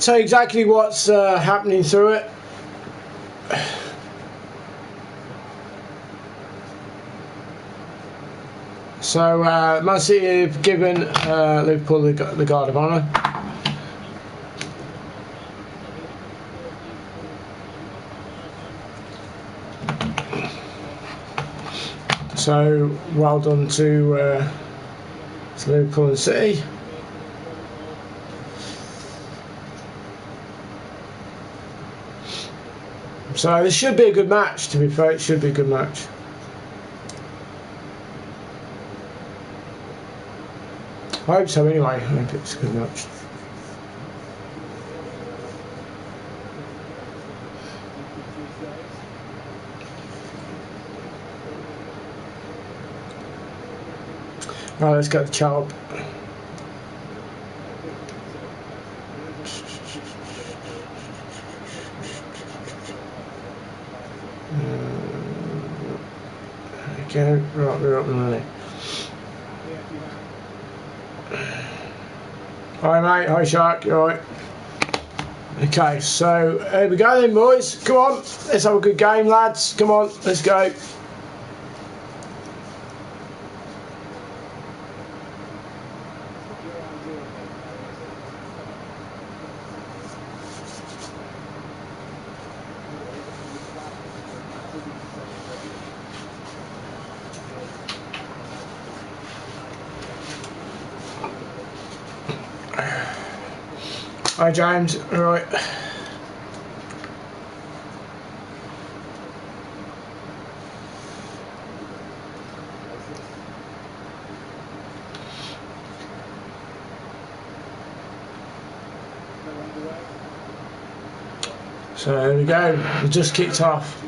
tell you exactly what's happening through it. So Man City have given Liverpool the guard of honour. So well done to Liverpool and City. So this should be a good match, to be fair. It should be a good match. I hope so anyway. I hope it's a good match. Right, let's get the chat up. Okay, right, we're up and running. Hi mate, hi Shark, you alright? Okay, so here we go then boys, come on, let's have a good game lads, come on, let's go. Hi James, alright. So there we go, we just kicked off.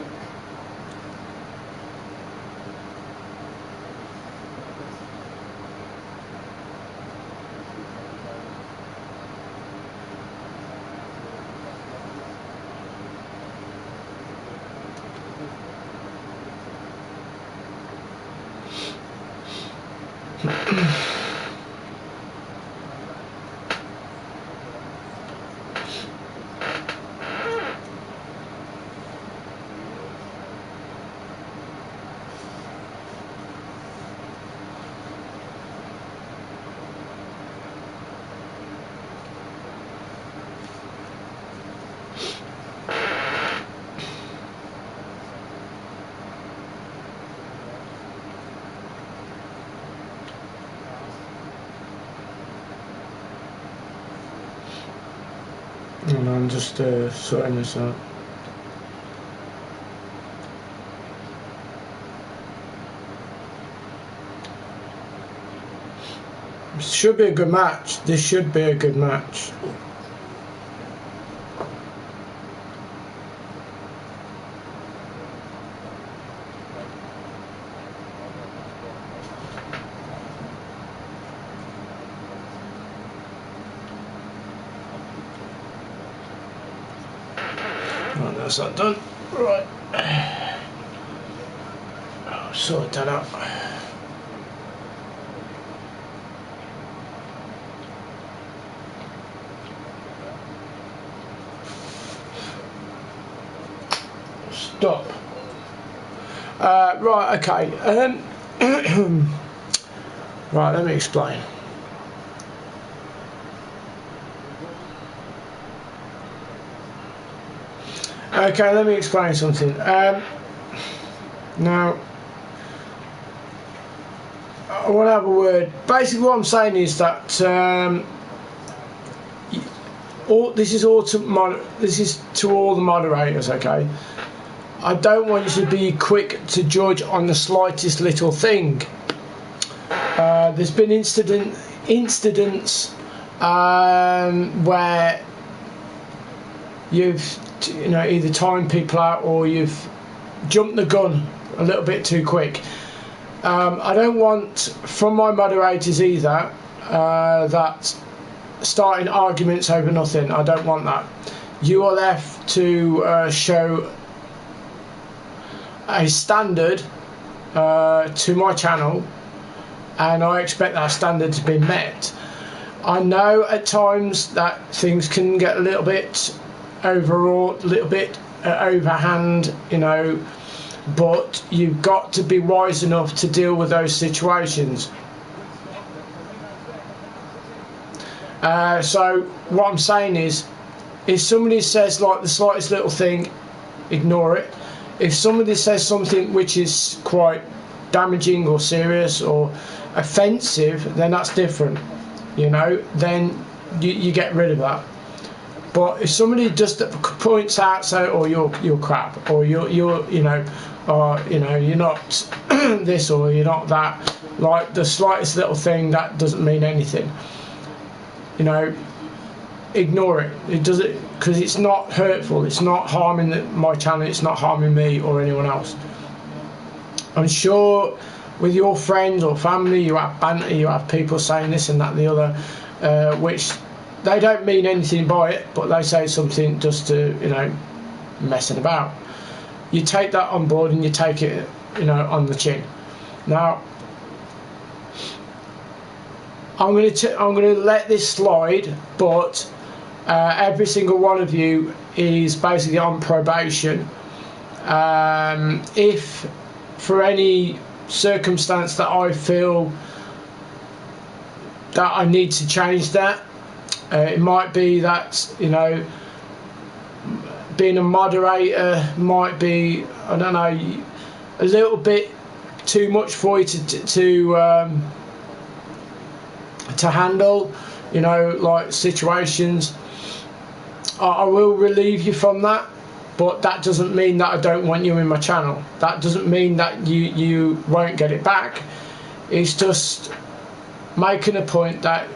And I'm just sorting this out. This should be a good match. This should be a good match. Right, that's that done. Right. Oh, sort that out. Stop. Right, okay. Right, let me explain. Okay, let me explain something. Now, I want to have a word. Basically, what I'm saying is that this is to all the moderators. Okay, I don't want you to be quick to judge on the slightest little thing. There's been incidents where you've either timed people out or you've jumped the gun a little bit too quick. I don't want from my moderators either that starting arguments over nothing. I don't want that. You are there to show a standard to my channel, and I expect that standard to be met. I know at times that things can get a little bit overwrought, a little bit overhand, you know, but you've got to be wise enough to deal with those situations. So what I'm saying is, if somebody says like the slightest little thing, ignore it. If somebody says something which is quite damaging or serious or offensive, then that's different, you know, then you get rid of that. But if somebody just points out, say, oh, you're crap, or you're you know, or you know, you're not this or you're not that, like the slightest little thing, that doesn't mean anything, you know, ignore it. It does it because it's not hurtful, it's not harming my channel, it's not harming me or anyone else. I'm sure with your friends or family you have banter, you have people saying this and that and the other, which they don't mean anything by it, but they say something just to, you know, messing about. You take that on board and you take it, you know, on the chin. Now I'm going to let this slide, but every single one of you is basically on probation. If for any circumstance that I feel that I need to change that, it might be that, you know, being a moderator might be, I don't know, a little bit too much for you to handle, you know, like situations. I will relieve you from that, but that doesn't mean that I don't want you in my channel. That doesn't mean that you won't get it back. It's just making a point that,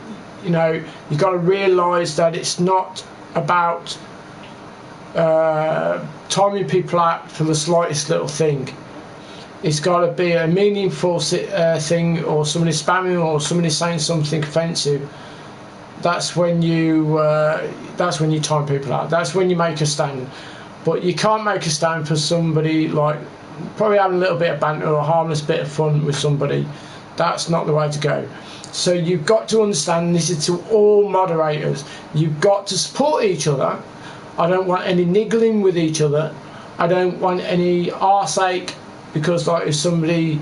you know, you've got to realise that it's not about timing people out for the slightest little thing. It's got to be a meaningful thing, or somebody spamming or somebody saying something offensive. That's when you time people out. That's when you make a stand. But you can't make a stand for somebody like probably having a little bit of banter or a harmless bit of fun with somebody. That's not the way to go. So you've got to understand, this is to all moderators, you've got to support each other. I don't want any niggling with each other. I don't want any arseache, because like if somebody,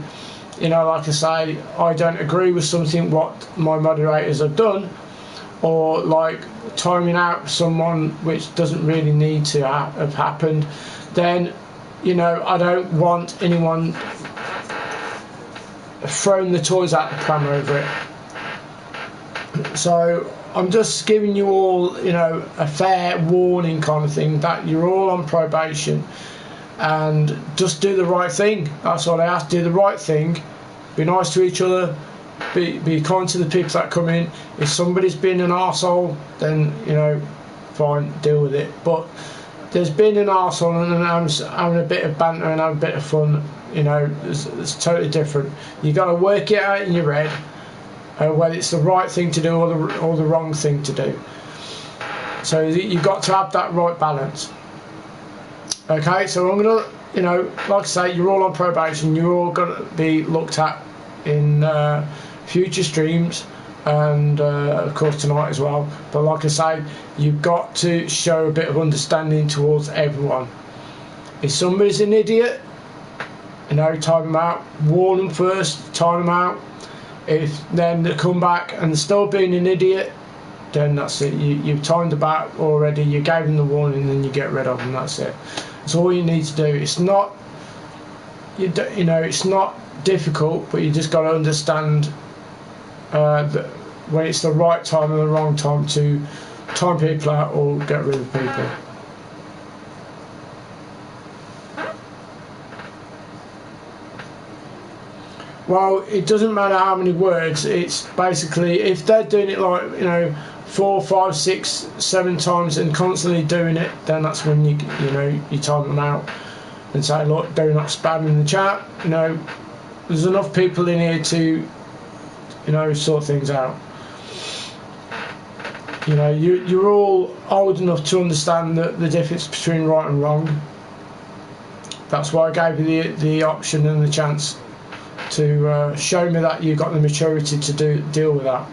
you know, like I say, I don't agree with something what my moderators have done, or like timing out someone which doesn't really need to have happened, then, you know, I don't want anyone throwing the toys out the pram over it. So I'm just giving you all, you know, a fair warning kind of thing, that you're all on probation, and just do the right thing. That's all I ask. Do the right thing, be nice to each other, be kind to the people that come in. If somebody's been an arsehole, then, you know, fine, deal with it. But there's been an arsehole and having a bit of banter and having a bit of fun, you know, it's totally different. You got to work it out in your head, whether it's the right thing to do or the wrong thing to do. So you've got to have that right balance. Okay, so I'm gonna, you know, like I say, you're all on probation. You're all gonna be looked at in future streams, and of course tonight as well. But like I say, you've got to show a bit of understanding towards everyone. If somebody's an idiot, you know, time them out. Warn them first, time them out. If then they come back and still being an idiot, then that's it. You've timed them out already. You gave them the warning, and then you get rid of them. That's it. That's all you need to do. It's not, you know, it's not difficult, but you just got to understand that when it's the right time and the wrong time to time people out or get rid of people. Well, it doesn't matter how many words. It's basically, if they're doing it like, you know, 4, 5, 6, 7 times and constantly doing it, then that's when you know, you time them out and say, look, do not spam in the chat. You know, there's enough people in here to, you know, sort things out. You know, you're all old enough to understand the difference between right and wrong. That's why I gave you the option and the chance to show me that you've got the maturity to deal with that.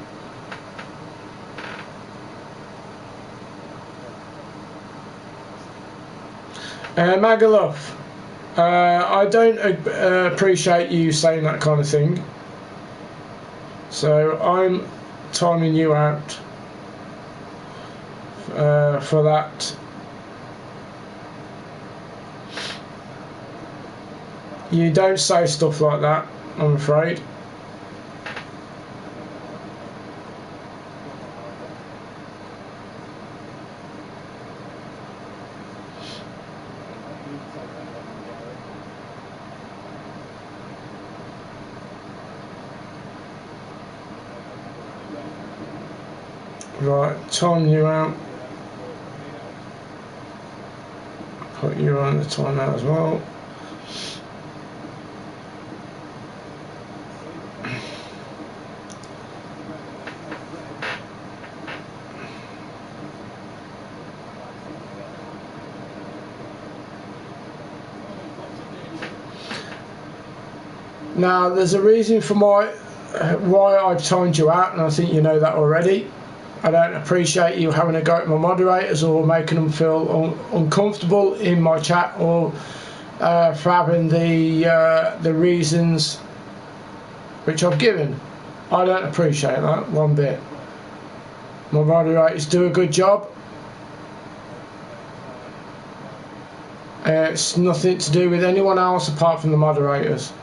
Magaluf, I don't appreciate you saying that kind of thing, so I'm timing you out for that. You don't say stuff like that, I'm afraid. Right, time you out. Put you on the timeout as well. Now, there's a reason for why I've timed you out, and I think you know that already. I don't appreciate you having a go at my moderators or making them feel uncomfortable in my chat, or for having the reasons which I've given. I don't appreciate that one bit. My moderators do a good job. It's nothing to do with anyone else apart from the moderators.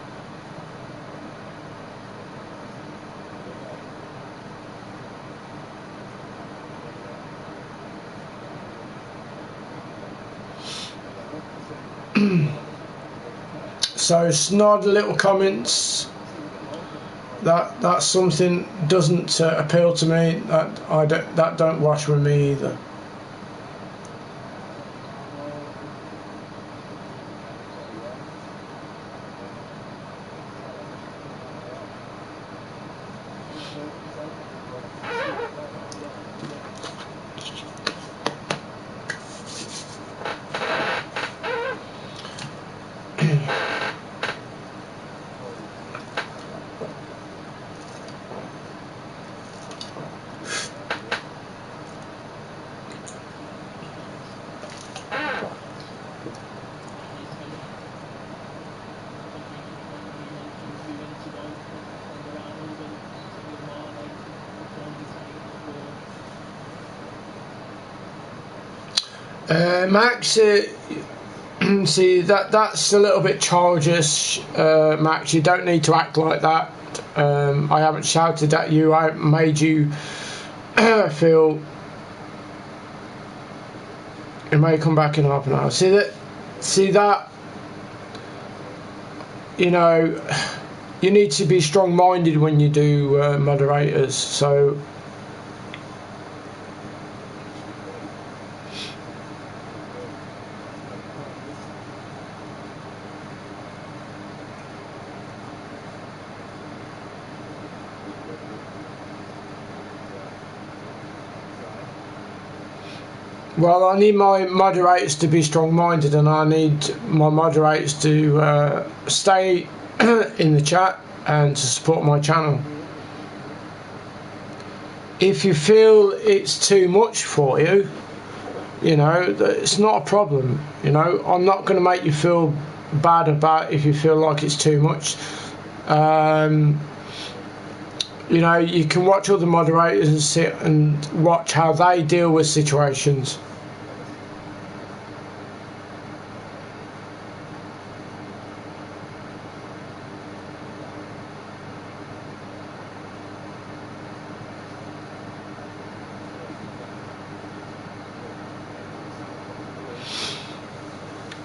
So snod little comments, that's something doesn't appeal to me. That don't wash with me either. Max, see that's a little bit childish, Max. You don't need to act like that. I haven't shouted at you. I made you feel. It may come back in half an hour. See that. You know, you need to be strong-minded when you do moderators. So. Well, I need my moderators to be strong-minded, and I need my moderators to stay in the chat and to support my channel. If you feel it's too much for you, you know, it's not a problem. You know, I'm not going to make you feel bad about if you feel like it's too much. You know, you can watch other moderators and sit and watch how they deal with situations.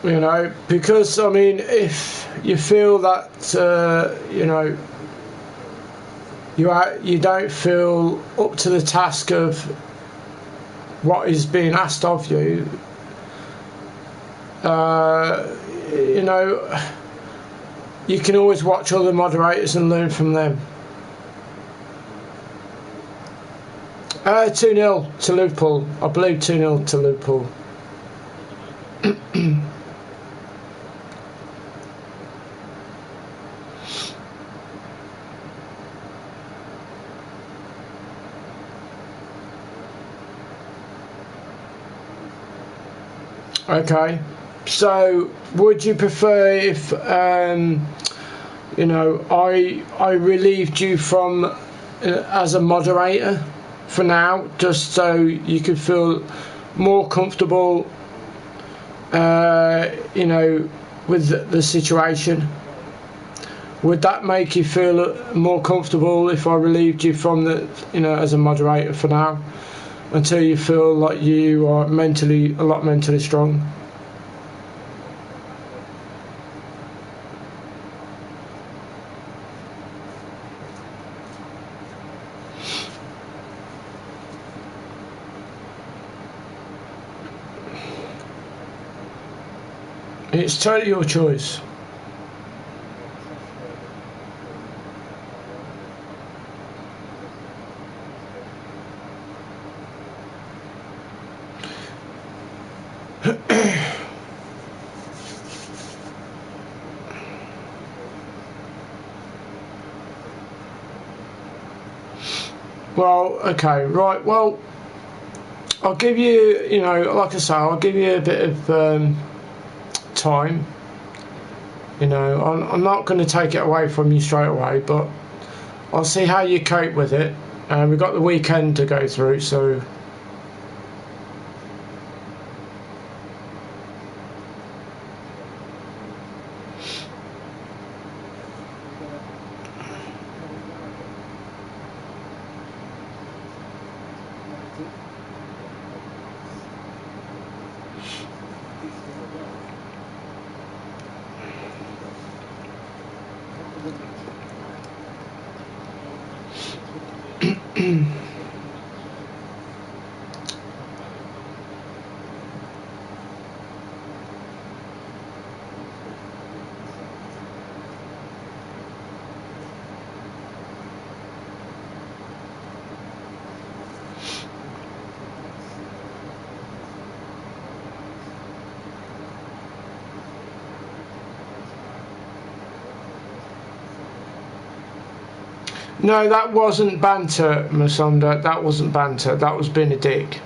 You know, because I mean, if you feel that you know, you don't feel up to the task of what is being asked of you, you know, you can always watch other moderators and learn from them. 2-0 to Liverpool. I believe 2-0 to Liverpool. Okay. So, would you prefer if you know, I relieved you from as a moderator for now, just so you could feel more comfortable, you know, with the situation? Would that make you feel more comfortable if I relieved you from the, you know, as a moderator for now, until you feel like you are mentally a lot mentally strong? It's totally your choice. Well, okay, right. Well, I'll give you, you know, like I say, I'll give you a bit of time. You know, I'm not going to take it away from you straight away, but I'll see how you cope with it. And we've got the weekend to go through, so. No, that wasn't banter, Masonda. That wasn't banter. That was being a dick.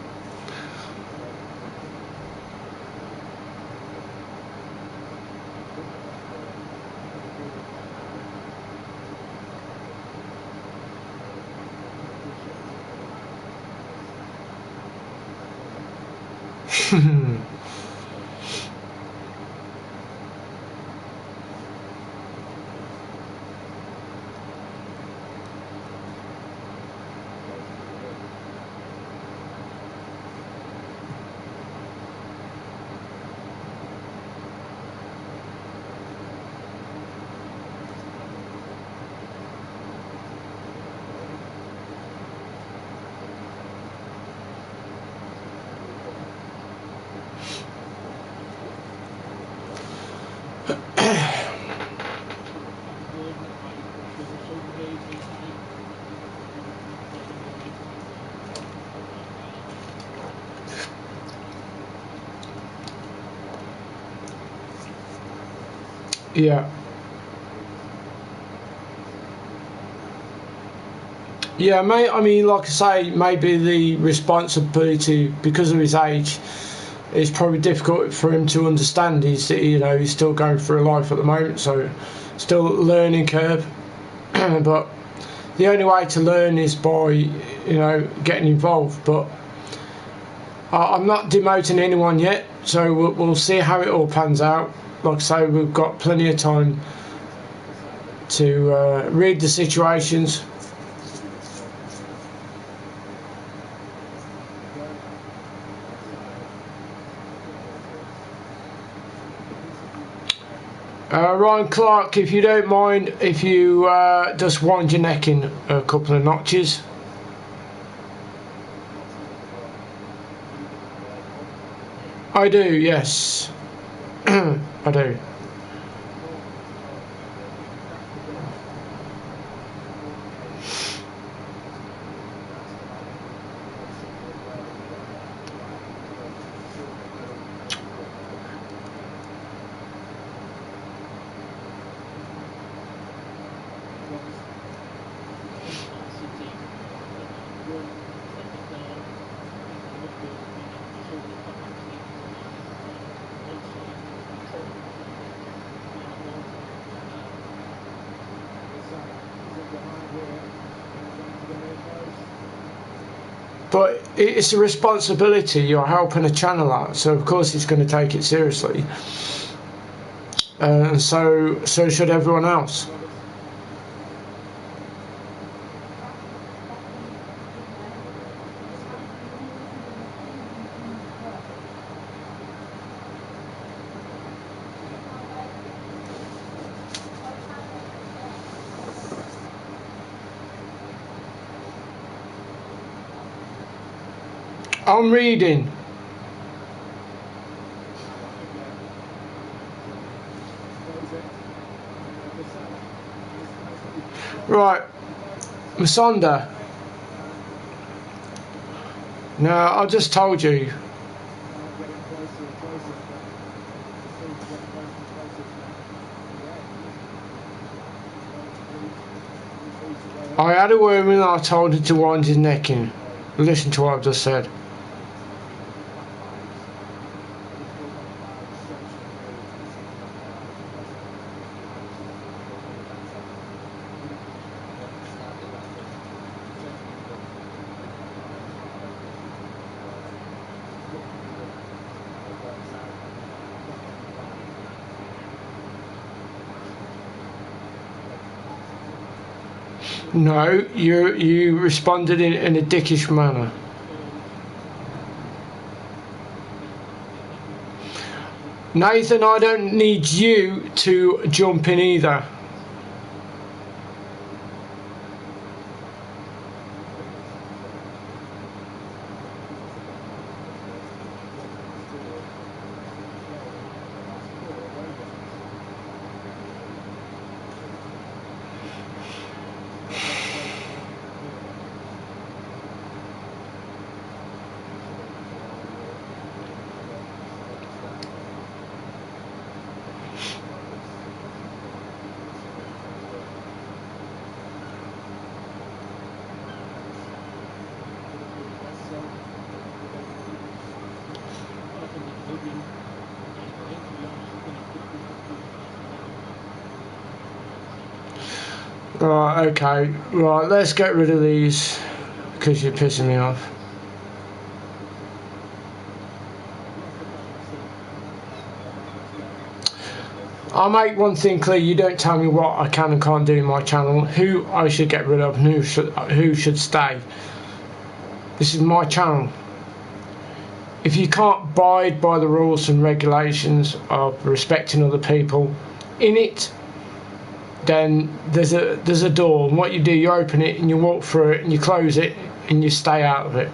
Yeah. Yeah, mate. I mean, like I say, maybe the responsibility, because of his age, it's probably difficult for him to understand. You know, he's still going through life at the moment, so still learning curve. But the only way to learn is by, you know, getting involved. But I'm not demoting anyone yet, so we'll see how it all pans out. Like I say, we've got plenty of time to read the situations. Ryan Clark, if you don't mind, if you just wind your neck in a couple of notches. I do, yes. I do. but it's a responsibility. You're helping a channel out, so of course it's going to take it seriously, and so should everyone else. I'm reading. Right, Masonda. Now, I just told you. I had a word and I told him to wind his neck in. Listen to what I've just said. No, you responded in a dickish manner. Nathan, I don't need you to jump in either. Right, okay, right, let's get rid of these because you're pissing me off. I'll make one thing clear, you don't tell me what I can and can't do in my channel, who I should get rid of and who should stay. This is my channel. If you can't abide by the rules and regulations of respecting other people in it, then there's a door, and what you do, you open it and you walk through it and you close it and you stay out of it.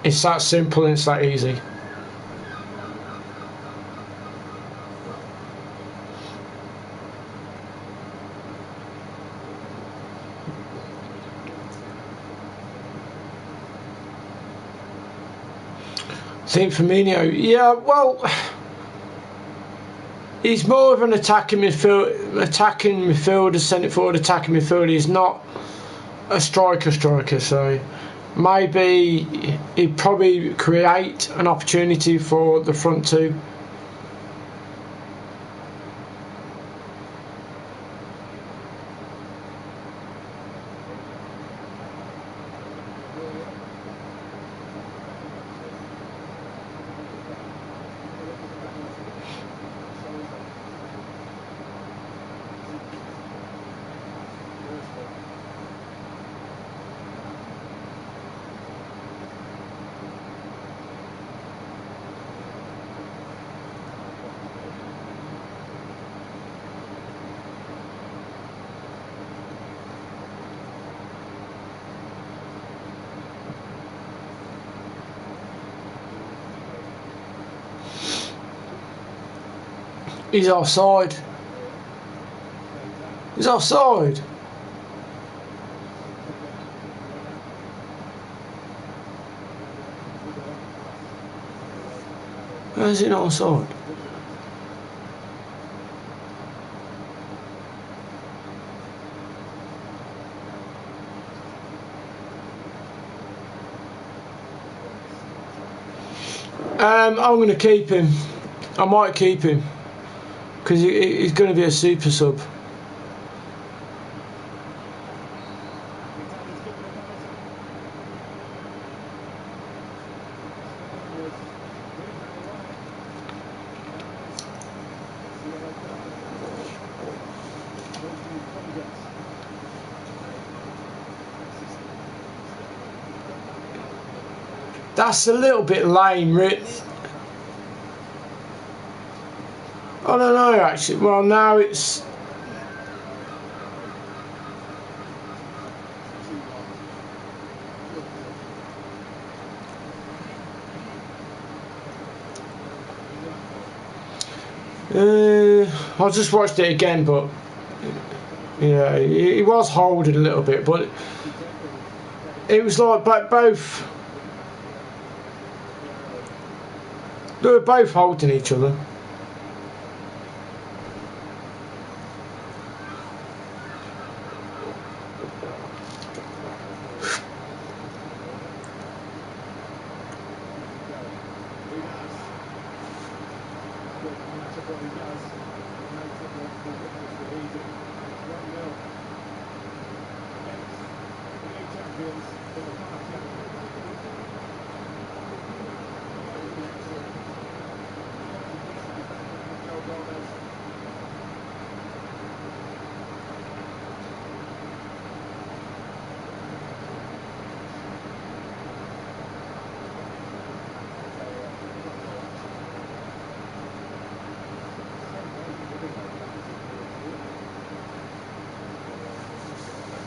It's that simple and it's that easy. I think Firmino, yeah, well, he's more of an attacking midfielder, centre forward attacking midfielder. He's not a striker, so maybe he'd probably create an opportunity for the front two. He's offside. He's offside. How is it not offside? I'm going to keep him. I might keep him. because he's going to be a super sub. That's a little bit lame, really. I don't know, actually. Well, now it's... I just watched it again, but... Yeah, he was holding a little bit, but... It was like both... They were both holding each other.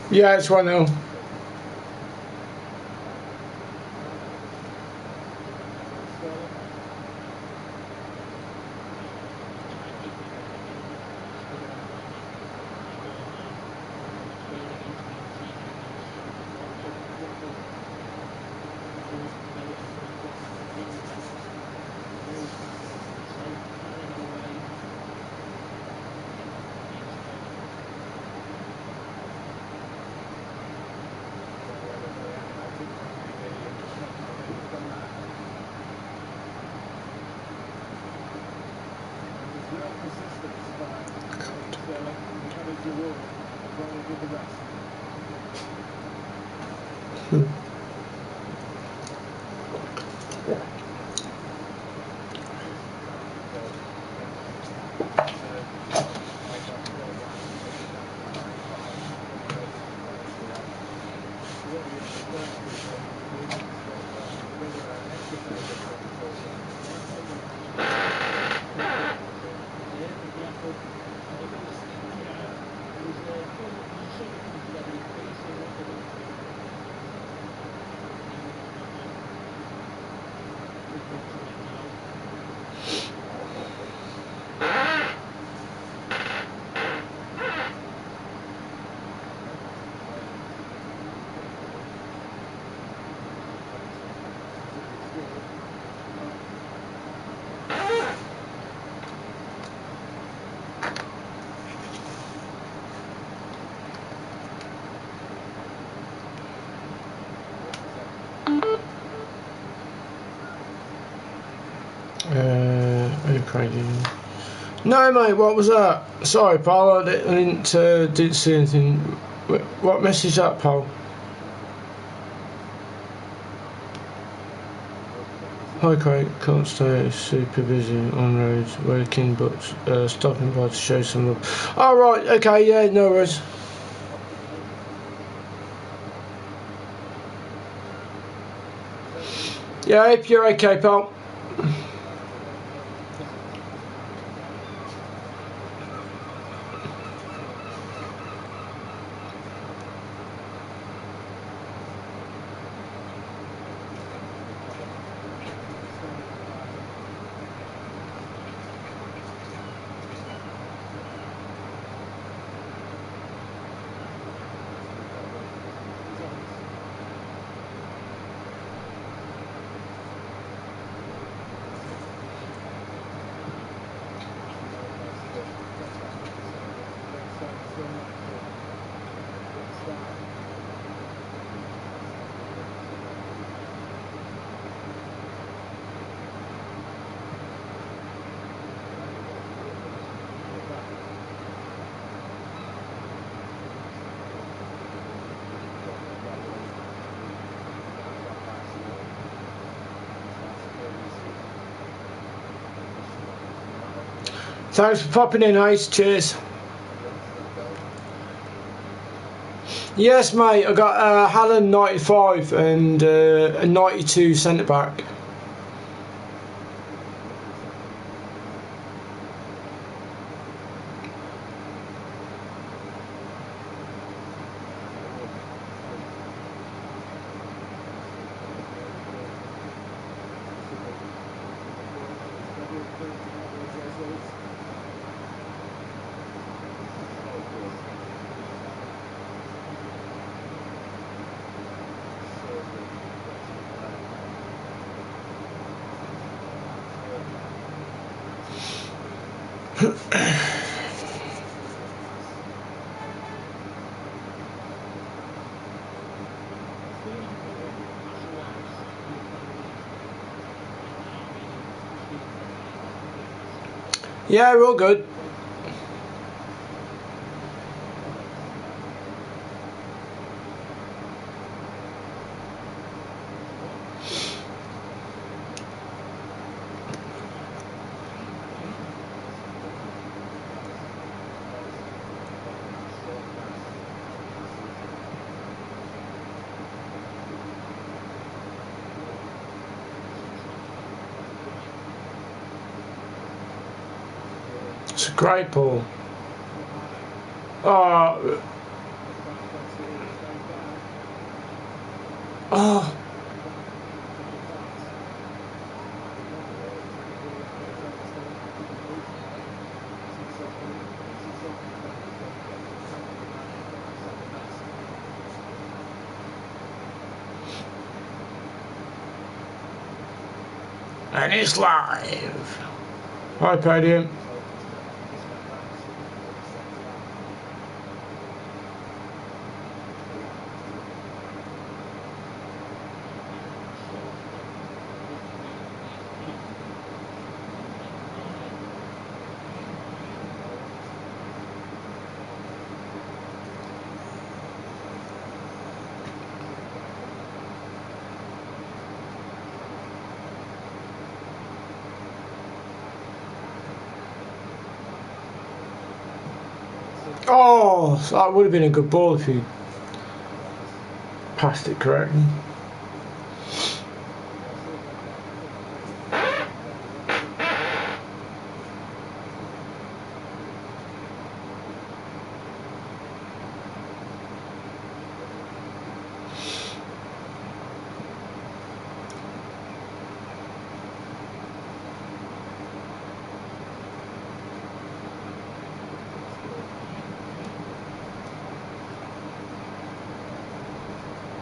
Yeah, it's 1-0. No, mate, what was that? Sorry, pal, I didn't see anything. What message that, pal? Hi, Craig. Can't stay super busy on roads, working, but stopping by to show some love. Oh, right, okay, yeah, no worries. Yeah, I hope you're okay, pal. Thanks for popping in, Ace. Cheers. Yes, mate. I got Hallen 95 and a 92 centre back. Yeah, we're all good. It's a great ball. Oh. Oh. And it's live. Hi, Podium. Oh, that would have been a good ball if he passed it correctly.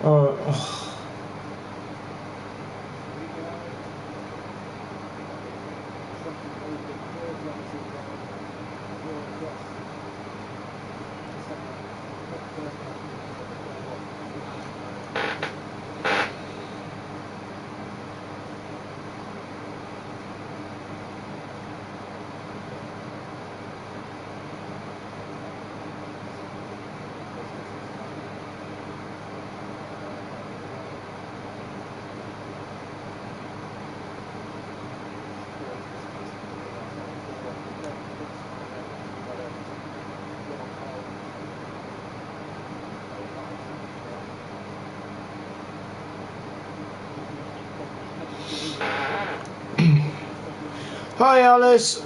Oh. Hi, Alice.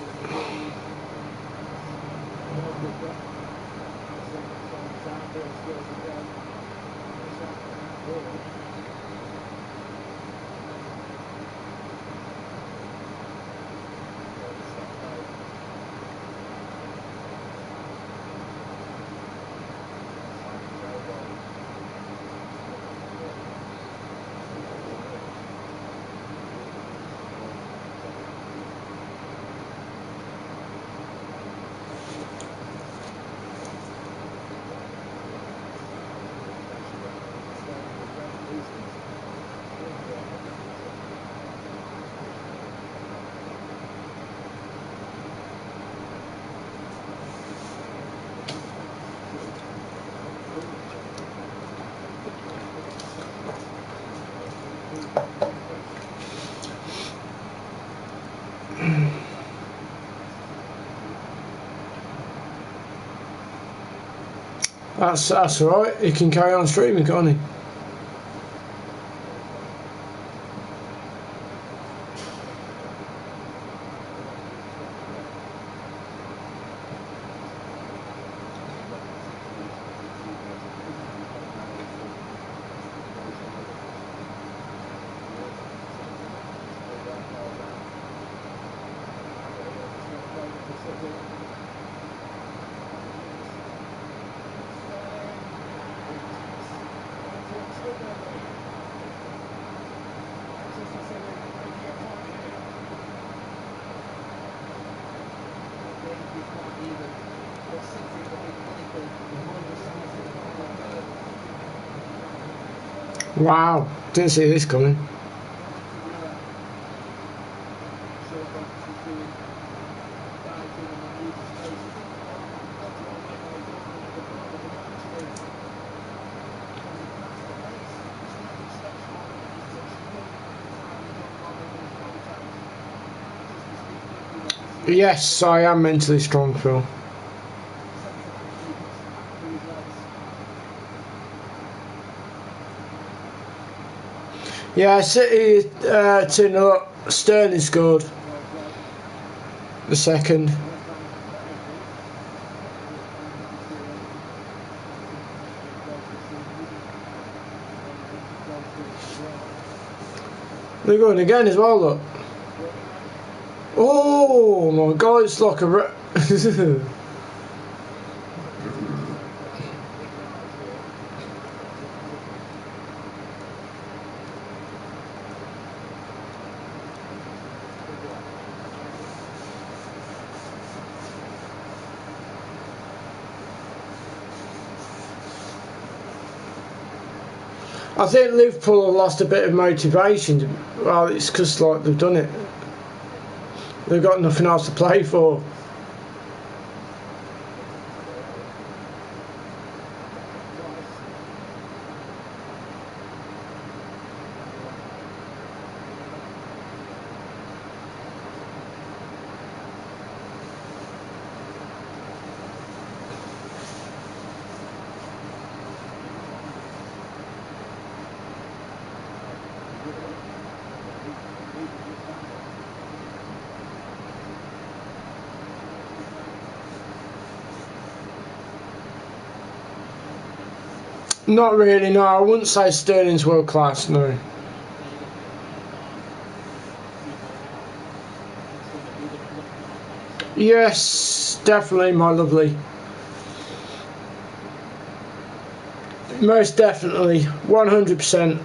That's alright. He can carry on streaming, can't he? Wow, didn't see this coming. Yes, I am mentally strong, Phil. Yeah, City 2-0 up. Sterling scored the second. They're going again as well, look. Oh my god, it's like a... I think Liverpool have lost a bit of motivation. Well, it's because like they've done it. They've got nothing else to play for. Not really, no. I wouldn't say Sterling's world class, no. Yes, definitely, my lovely. Most definitely, 100%.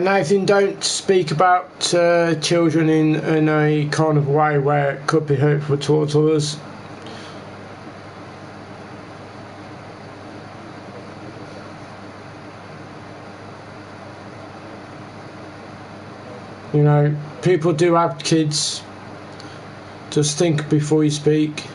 Nathan, don't speak about children in a kind of way where it could be hurtful towards others. You know, people do have kids. Just think before you speak.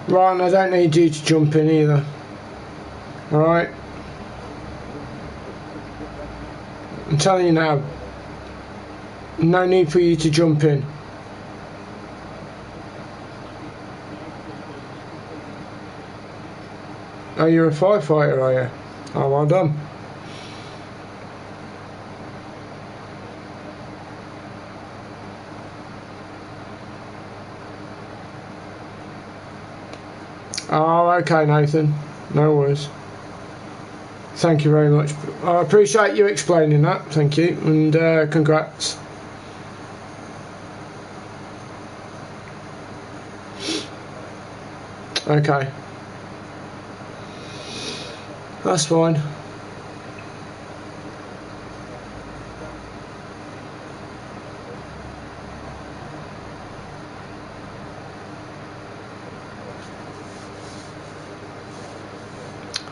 Ryan, I don't need you to jump in either. Alright? I'm telling you now, no need for you to jump in. Oh, you're a firefighter, are you? Oh, well done. Oh, okay, Nathan. No worries. Thank you very much. I appreciate you explaining that. Thank you, and congrats. Okay. That's fine.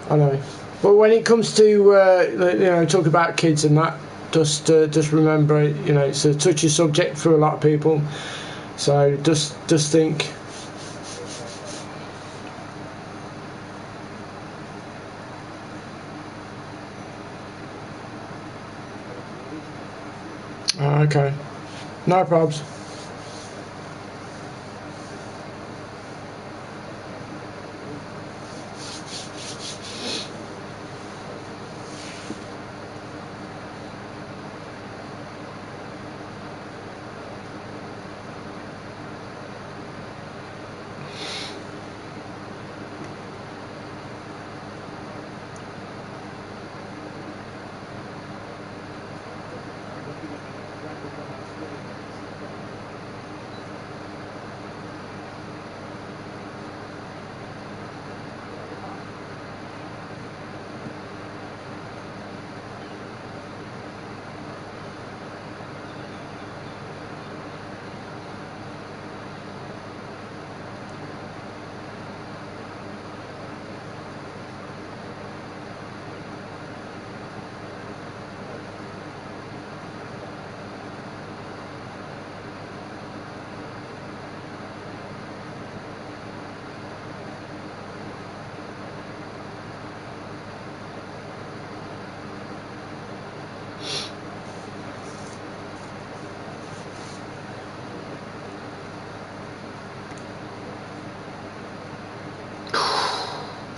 I know. But when it comes to talk about kids and that, just remember, it's a touchy subject for a lot of people. So just think. Oh, okay, no probs.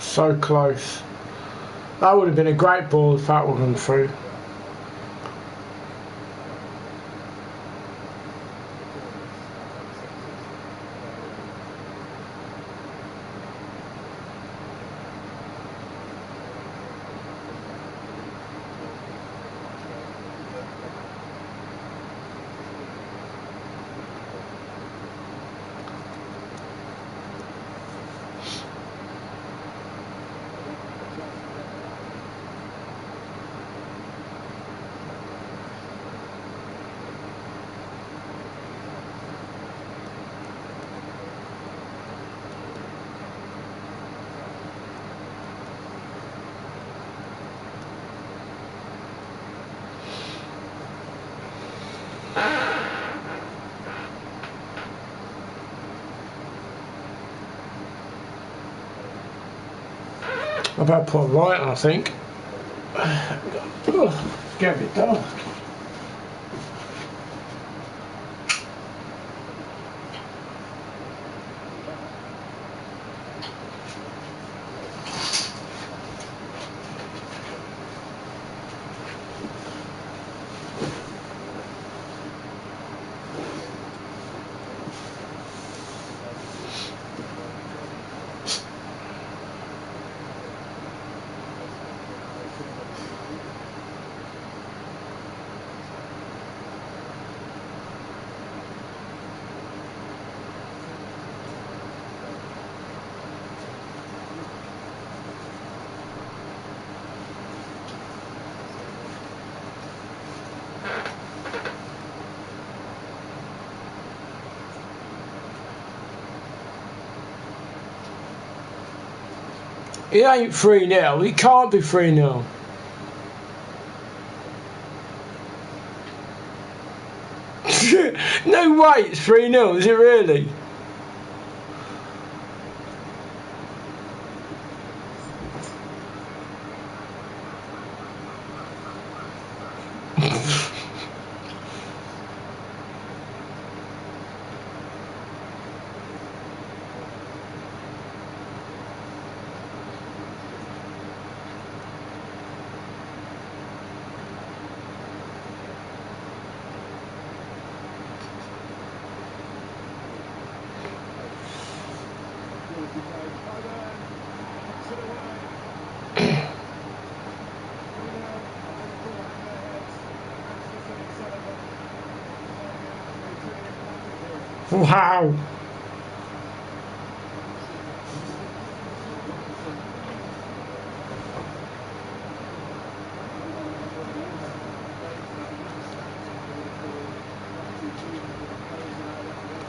So close. That would have been a great ball if that would have gone through. I've had put right, I think. Get a bit dark. It ain't 3-0. It can't be 3-0. No way, it's 3-0, is it really? Wow.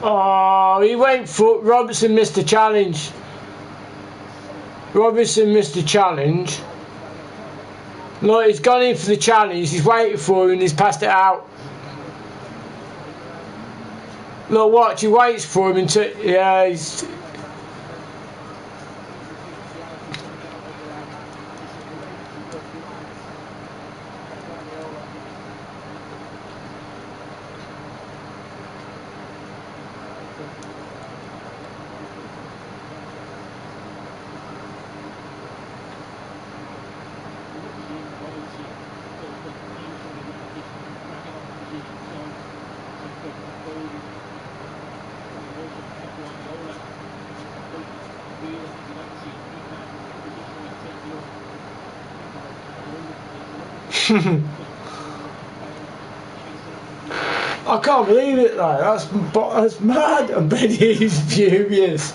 Oh, he went for Robertson missed the challenge. Robertson missed the challenge. Look, he's gone in for the challenge. He's waited for him and he's passed it out. Look, watch. He waits for him until he's. I can't believe it, though. That's mad. I bet he's furious.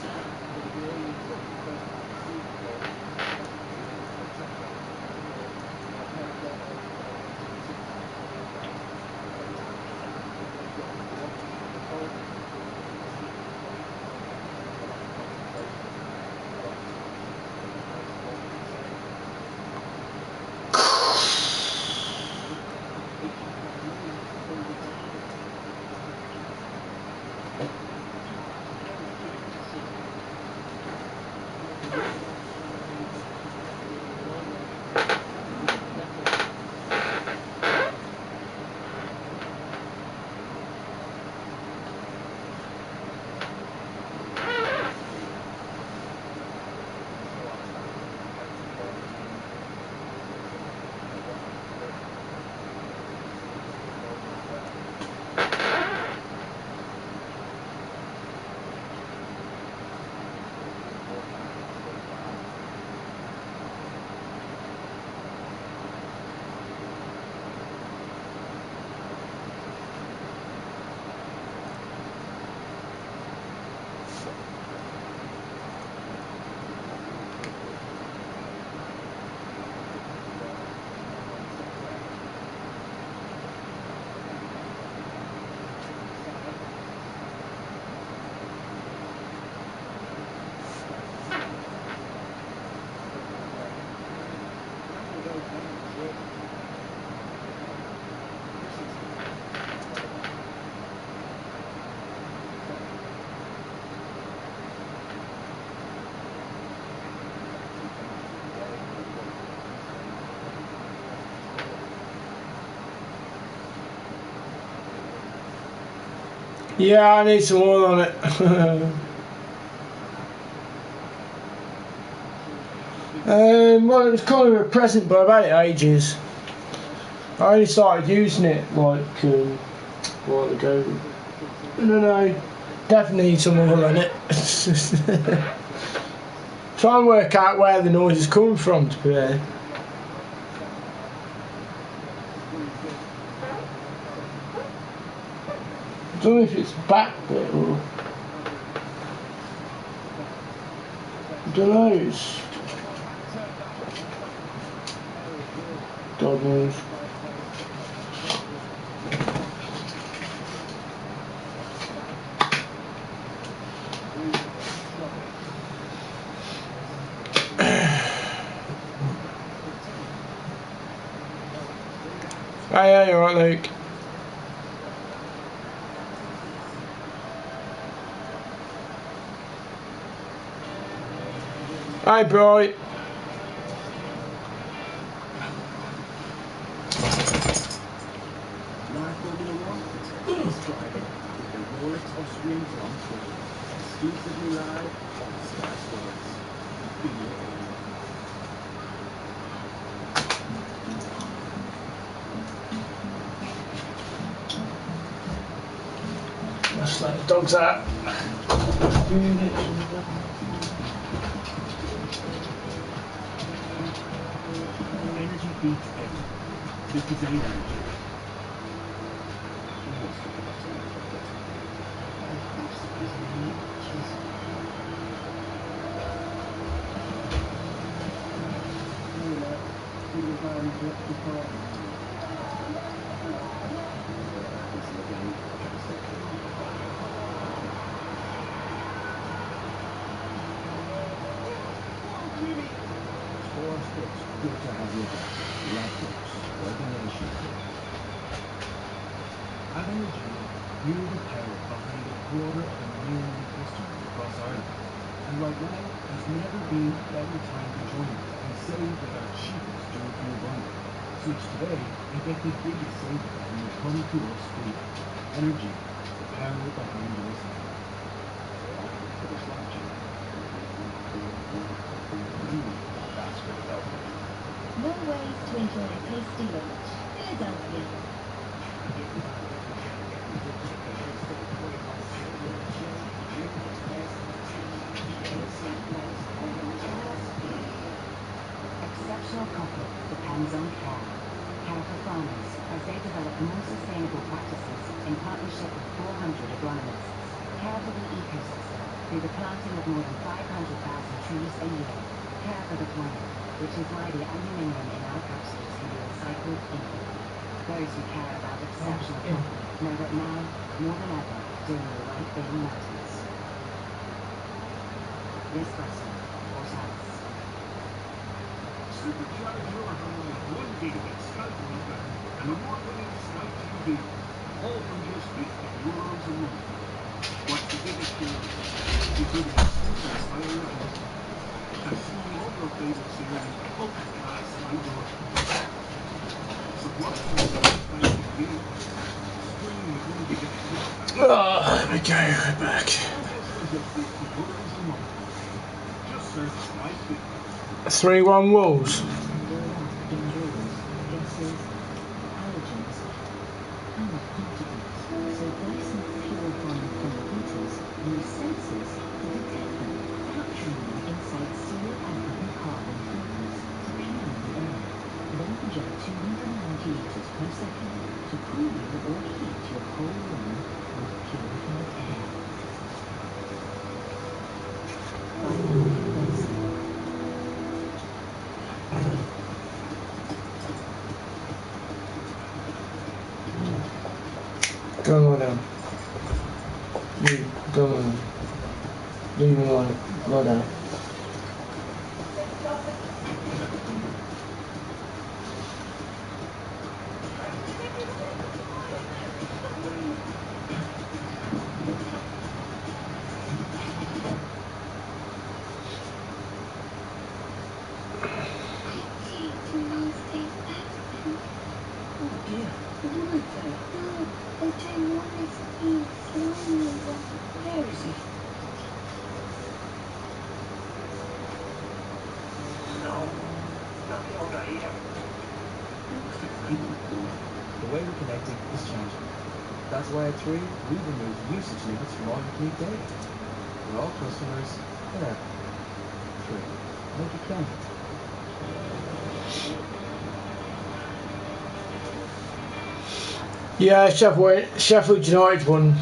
Yeah, I need some oil on it. Well, it was kind of a present, but I've had it ages. I only started using it like a while ago. I don't know. Definitely need some oil on it. Try and work out where the noise is coming from, to be fair. I don't know if it's back bit or I don't know, it's God knows. Hey, alright, Luke. Hi, Bri. Live Formula One, it's Friday with the Rolex Austrian Grand Prix, exclusively live on Sky Sports. Feel it all. Let's let the dogs out. Energy beats everything. This is energy. Good to have your back. Laptops, organization. At Energy, you're the power behind a quarter of a million customers across Ireland. And right now, there's never been a better time to join us and save with our cheapest dual fuel bundle. Switch today and get the biggest savings when you come to us free. Energy, the power behind your listening. That's Philadelphia. More ways to enjoy a tasty lunch. Philadelphia. Exceptional coffee depends on care. Care for farmers as they develop more sustainable practices in partnership with 400 agronomists. Care for the ecosystem through the planting of more than 500,000 trees a year. Care for the planet, which is why the aluminium in our capsules can be recycled infinitely. Those who care about exceptional coffee know that now, more than ever, doing the right thing matters. Nespresso, Hortense. Supercharge your home with 1 gigabit Skype broadband and award-winning Skype TV, all from just €50 a month. Watch the biggest shows, including exclusive Inspire at home, and stream all your favorite series ultra-class outdoor. Support from Skype TV. Stream with 1 gigabit broadband. Oh, there we go, we're back. For just €50 a month. Just search Skype Fifa. 3-1 Wolves. Go on down. You go on. Leave me alone. Lie down. The way we're connecting is changing. That's why at 3, we removed usage limits from all your peak data. For all customers, forever. 3. Make it count. Yeah, Sheffield United won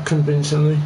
convincingly.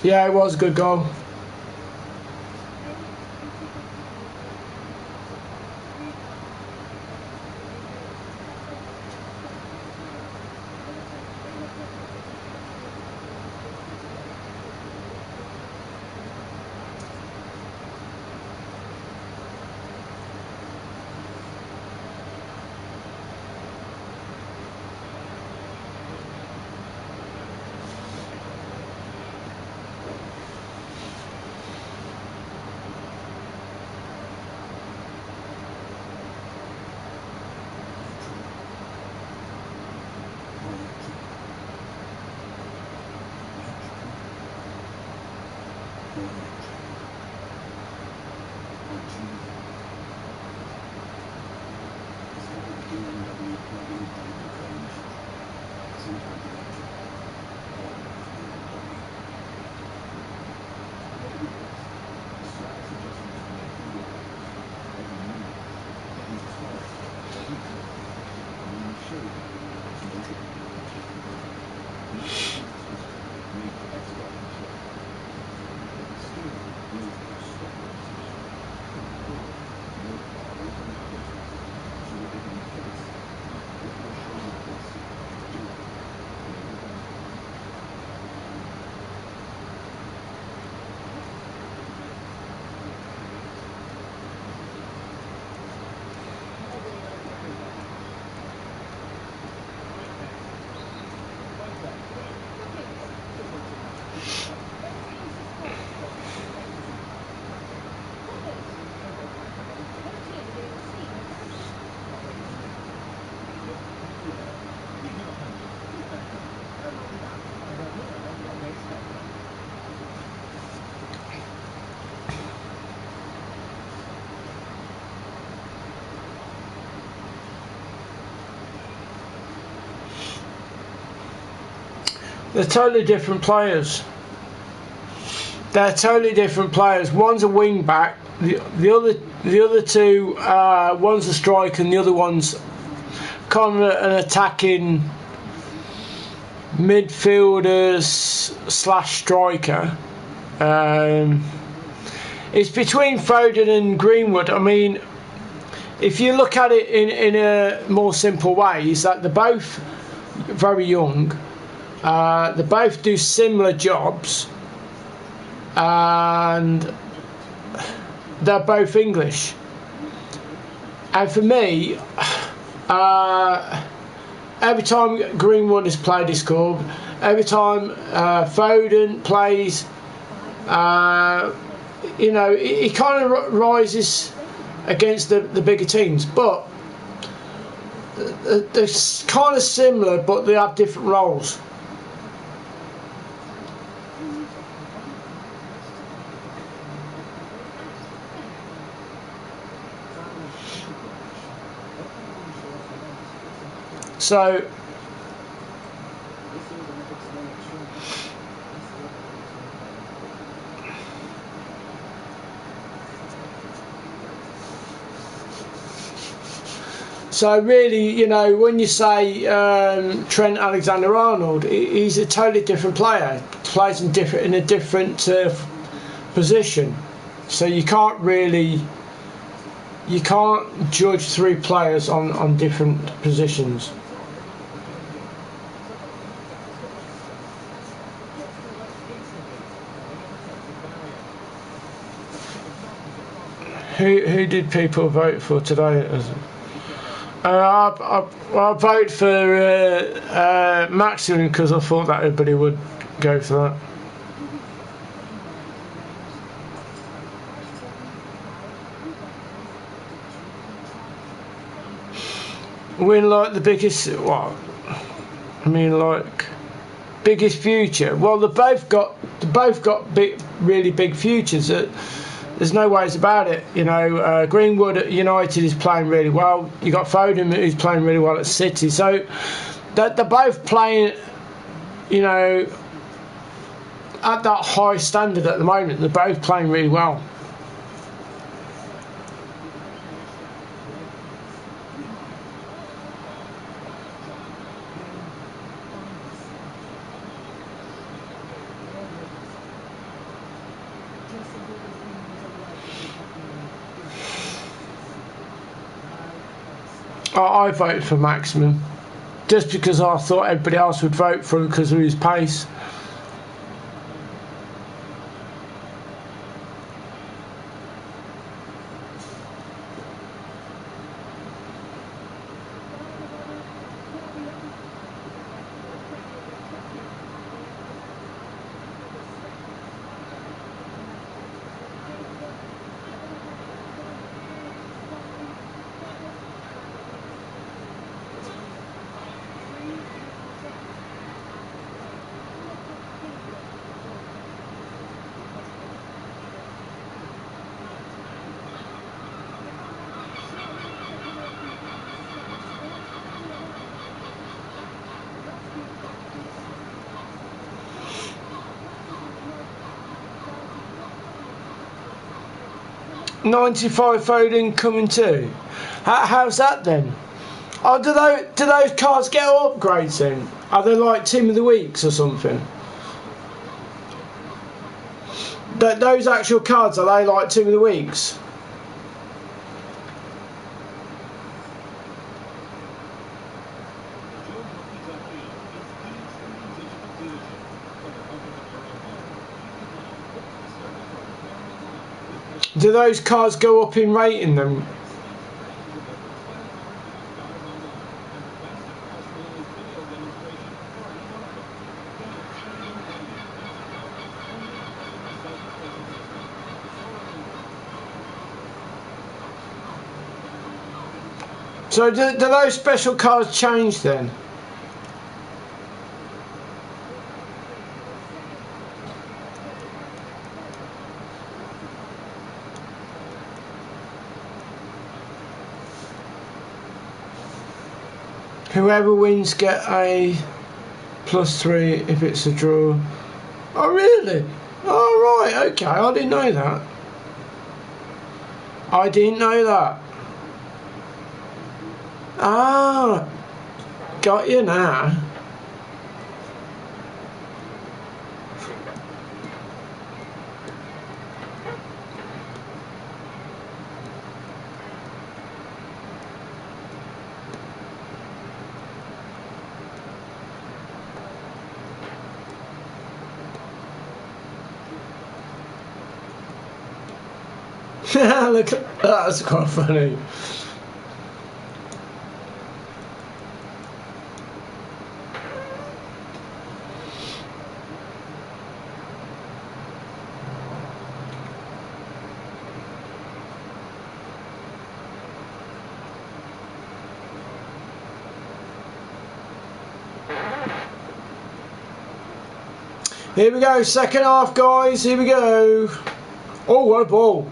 Yeah, it was a good goal. They're totally different players. They're totally different players. One's a wing back. The other two, one's a striker, and the other one's kind of an attacking midfielders slash striker. It's between Foden and Greenwood. I mean, if you look at it in a more simple way, is that they're both very young. They both do similar jobs, and they're both English. And for me, every time Greenwood has played, he scored. Every time Foden plays, he kind of rises against the bigger teams, but they're kind of similar, but they have different roles. So really, you know, when you say Trent Alexander-Arnold, he's a totally different player. Plays in a different position. So you can't judge 3 players on different positions. Who did people vote for today? I vote for Maximum because I thought that everybody would go for that. Win like the biggest, what? I mean, like biggest future. Well, they both got really big futures. There's no ways about it. You know, Greenwood at United is playing really well. You got Foden who's playing really well at City. So they're both playing, you know, at that high standard at the moment. They're both playing really well. I voted for Maximum just because I thought everybody else would vote for him because of his pace. $95 Foden coming too. How's that then? Oh, do those cards get upgrades then? Are they like Team of the Weeks or something? Those actual cards, are they like Team of the Weeks? Do those cards go up in rating then? So do those special cards change then? Whoever wins get a +3 if it's a draw. Oh really? Oh right, okay, I didn't know that. I didn't know that. Ah, got you now. Look, that's quite funny. Here we go, second half, guys. Here we go. Oh, what a ball.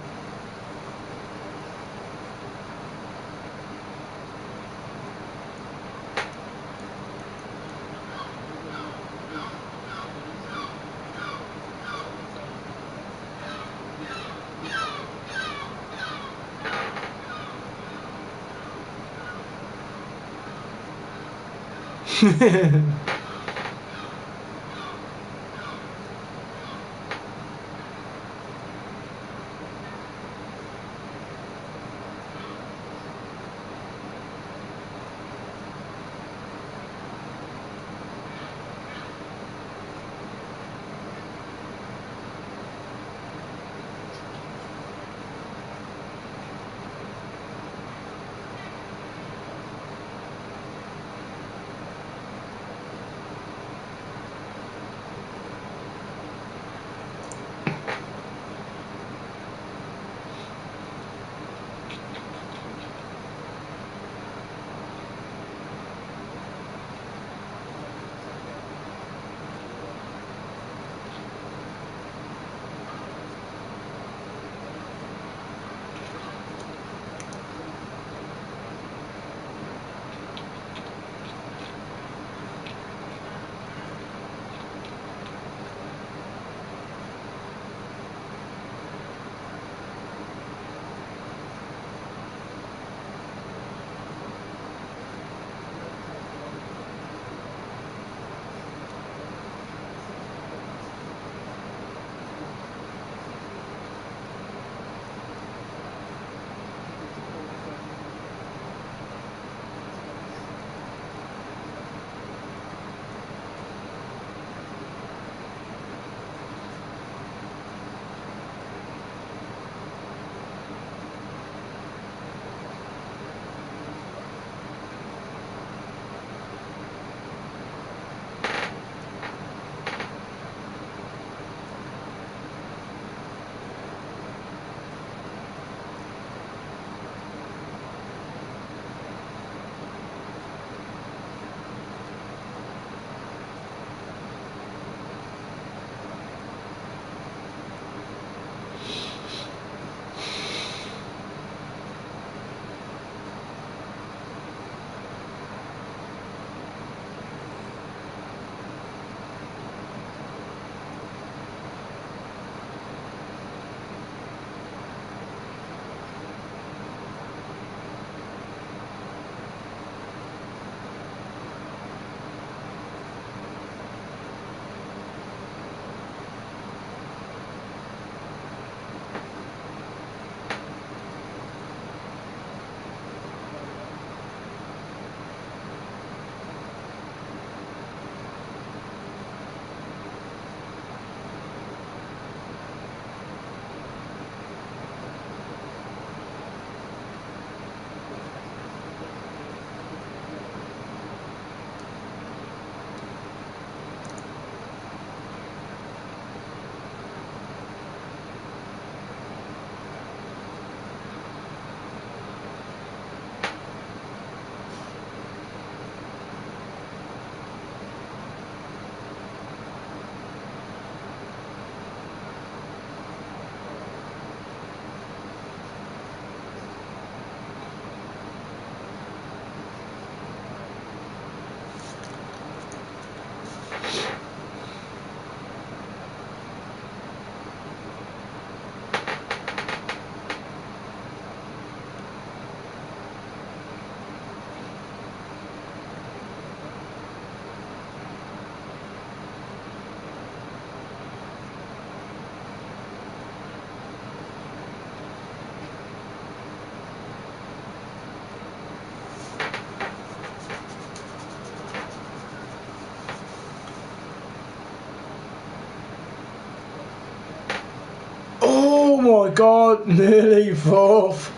Oh my god, nearly fourth.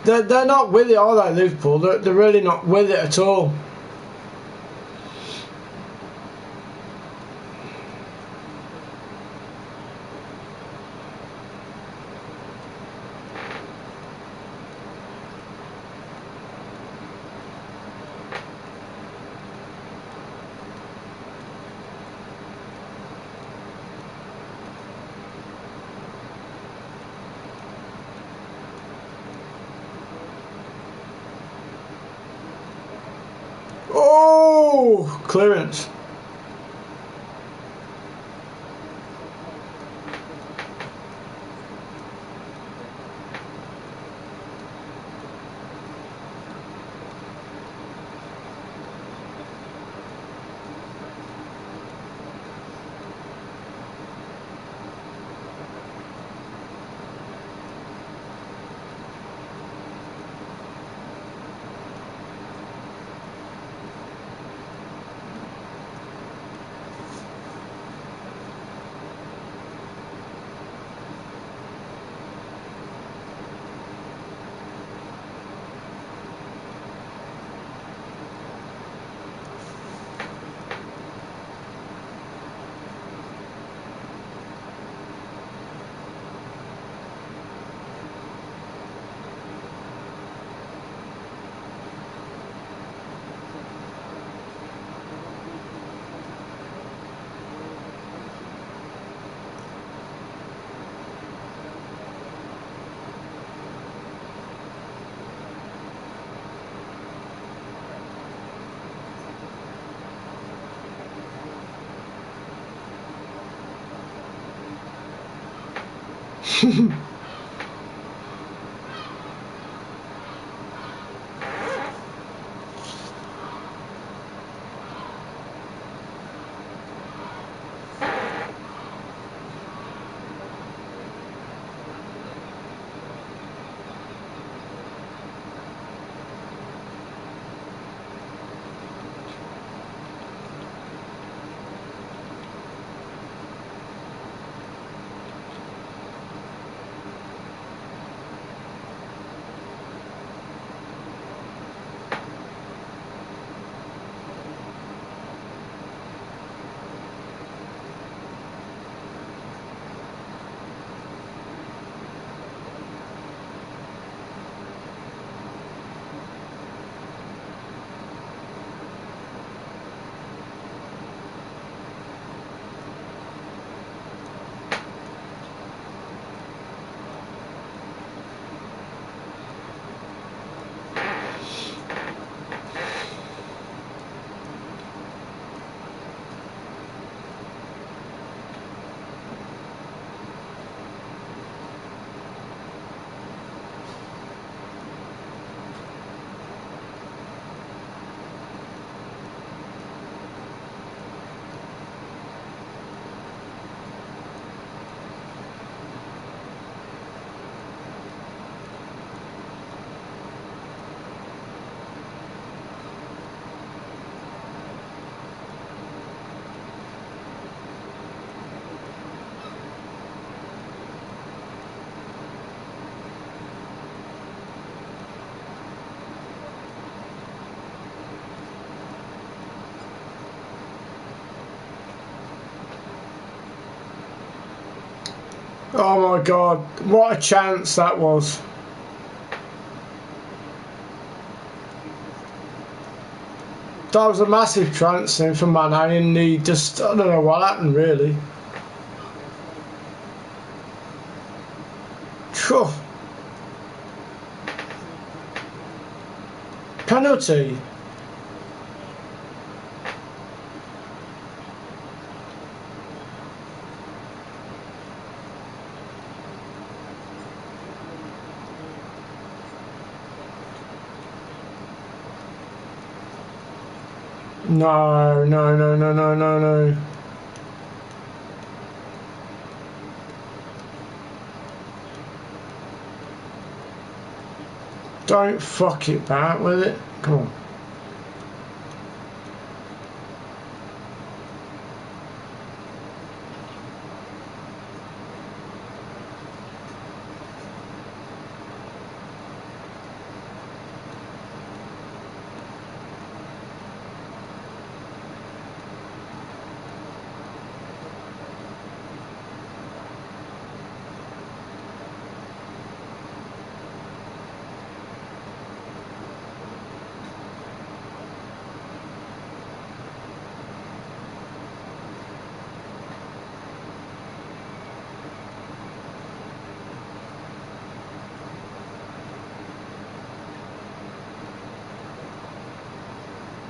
They're not with it, are they, Liverpool? They're really not with it at all. Oh, clearance. Oh my god, what a chance that was. That was a massive chance then for Man United, and he just, I don't know what happened really. Phew. Penalty. No, no, no, no, no, no, no. Don't fuck it back with it. Come on.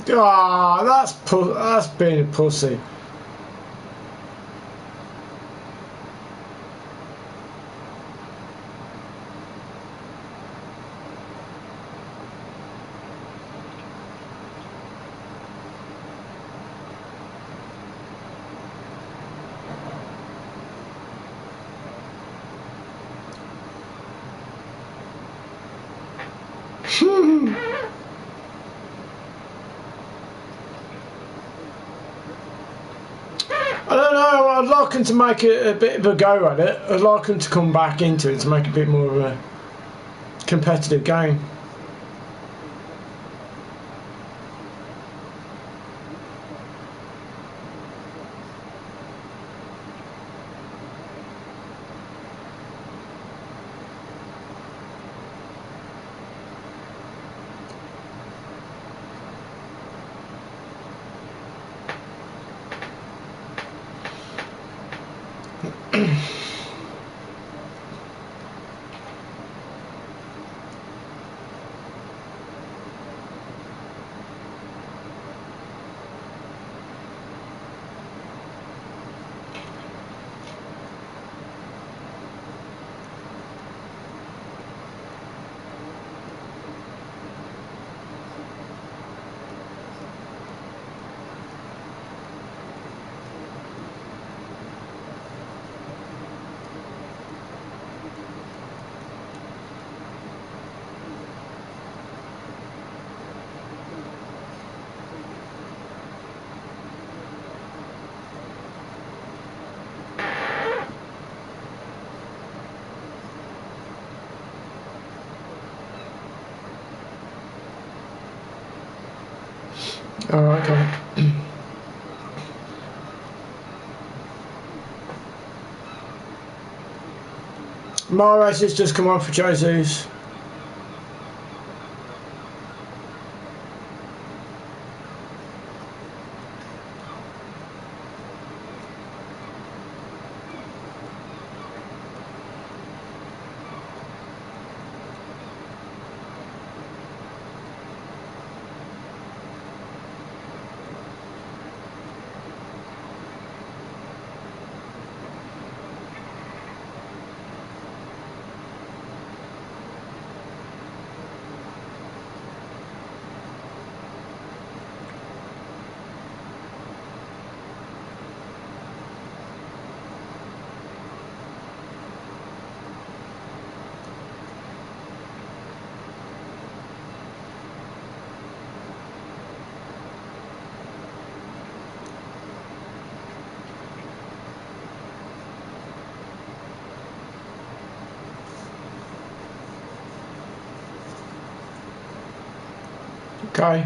Ah, that's being a pussy. I don't know, I'd like them to make a bit of a go at it. I'd like them to come back into it to make it a bit more of a competitive game. Oh, okay. Mahrez has just come on for Jesus. Okay.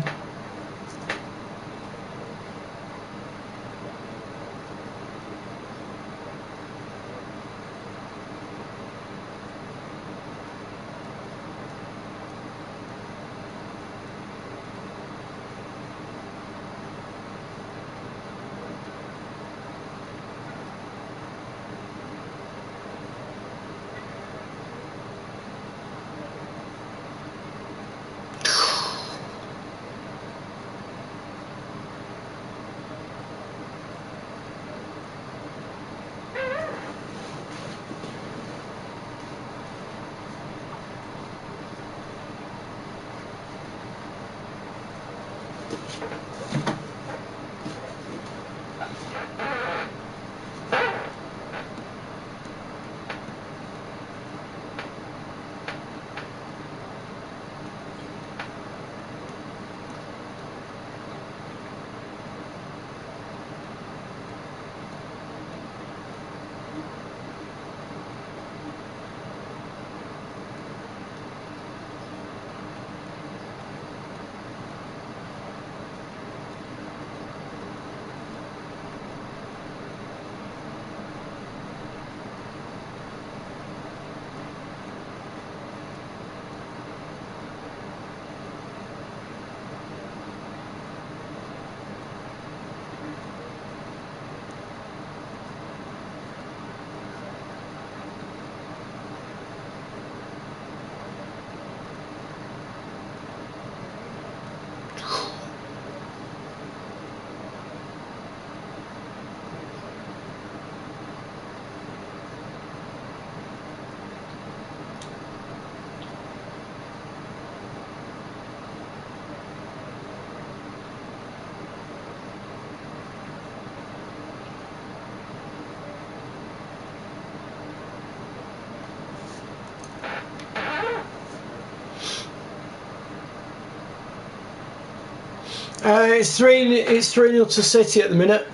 It's 3-0 to City at the minute.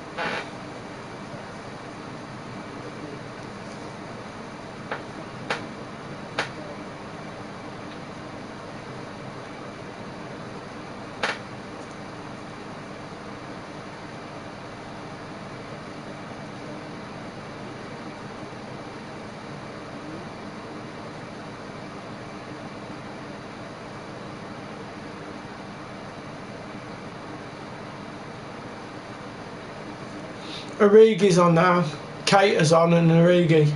Origi's on now. Cater's on and Origi.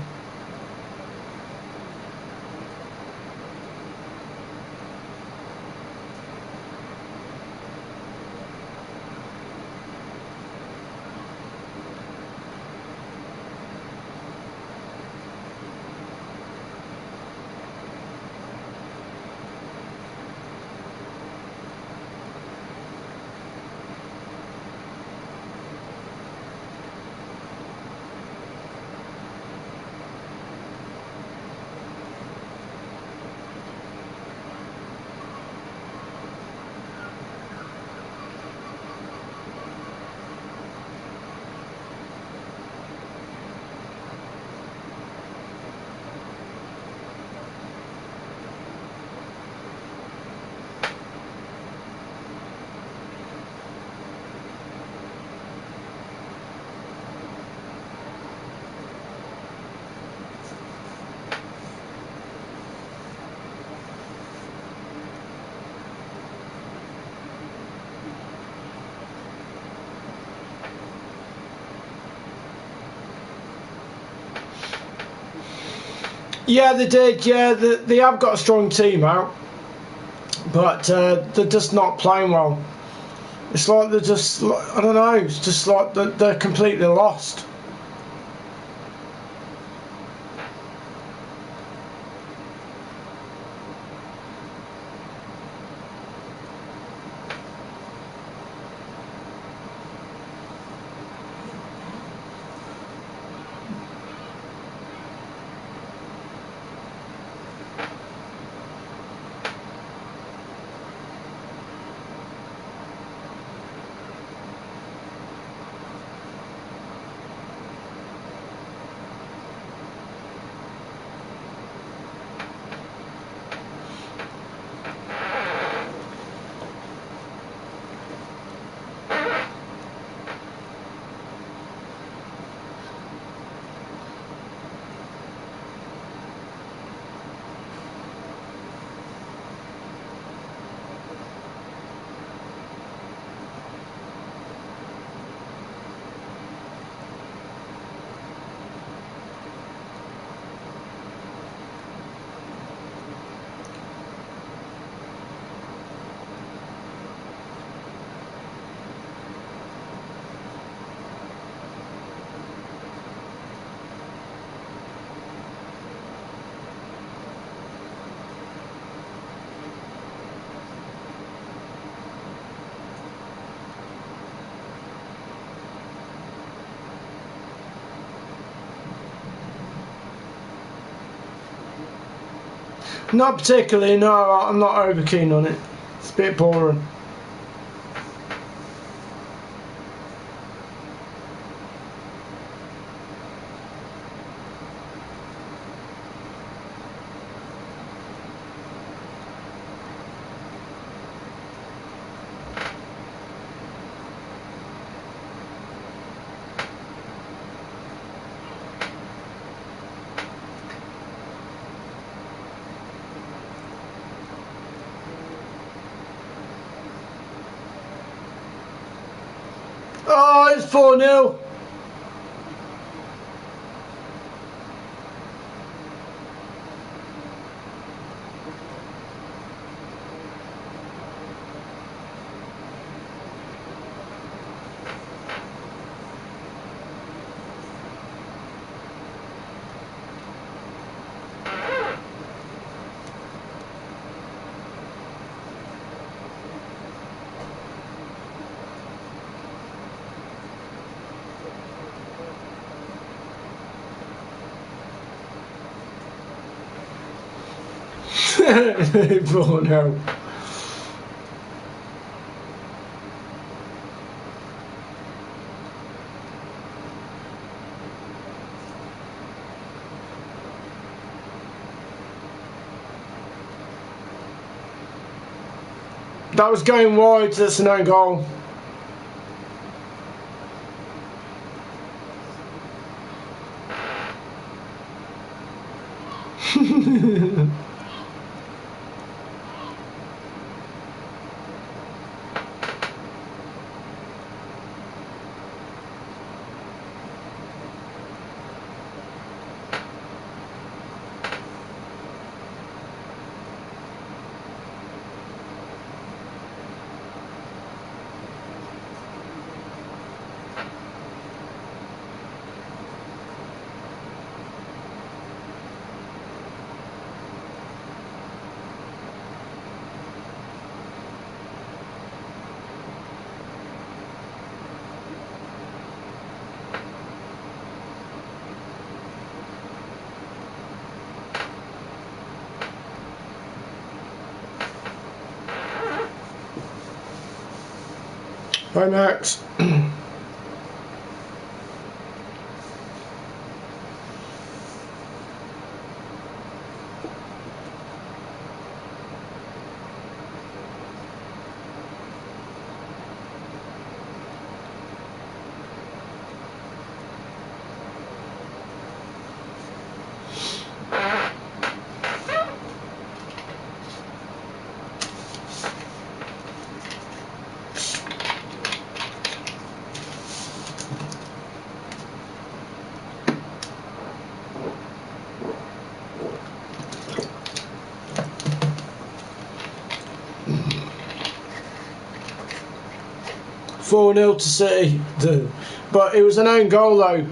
Yeah, they did. Yeah, they have got a strong team out, but they're just not playing well. It's like they're just, I don't know, it's just like they're completely lost. Not particularly, no, I'm not over keen on it. It's a bit boring. Oh, it's 4-0. Oh no. That was going wide, that's an own goal. Hi Max. "4-0 to City," but it was an own goal though.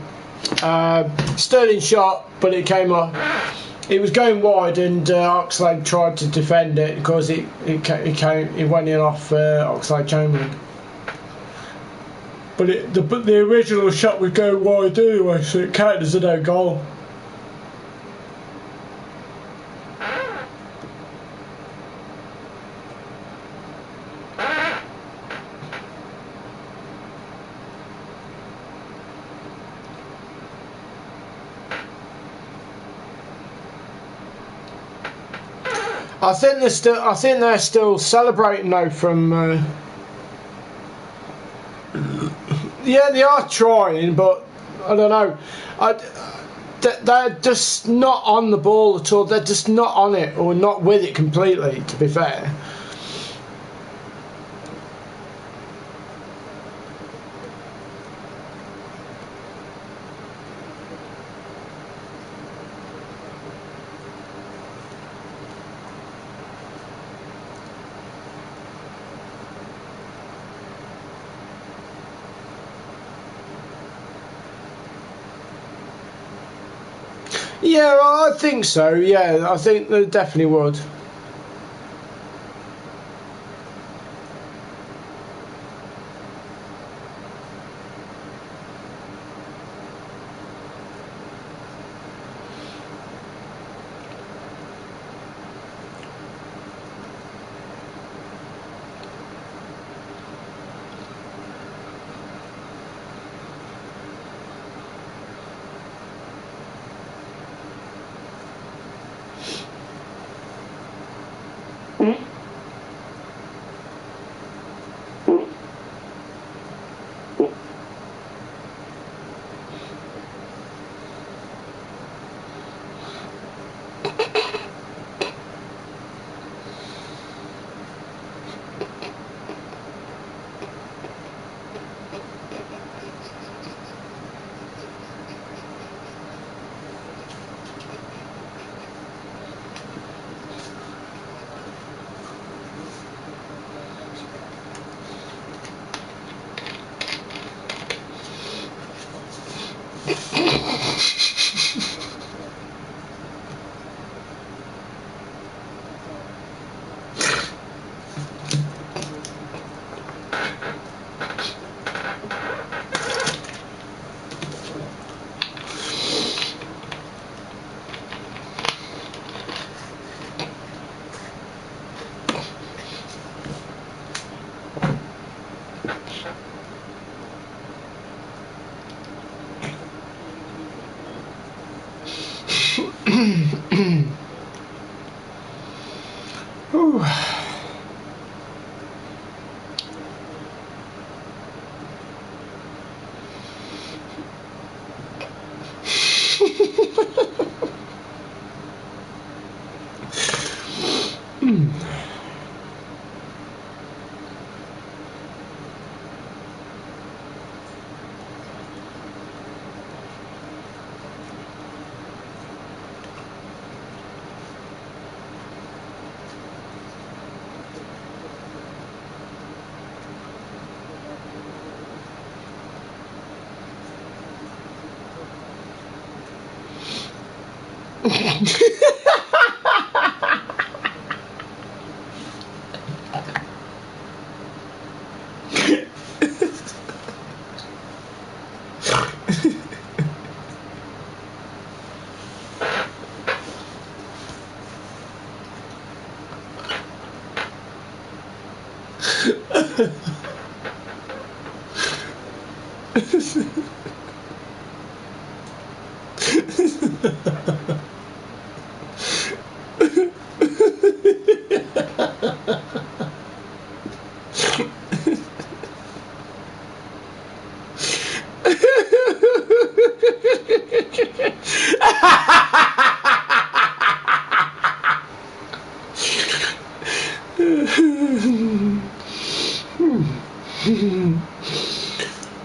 Sterling shot, but it came off. It was going wide, and Oxlade tried to defend it because it went in off Oxlade-Chamberlain. But the original shot was going wide anyway, so it counted as an own goal. I think they're still celebrating though from. Yeah, they are trying, but I don't know. They're just not on the ball at all. They're just not on it, or not with it completely, to be fair. Yeah, I think so. Yeah, I think they definitely would.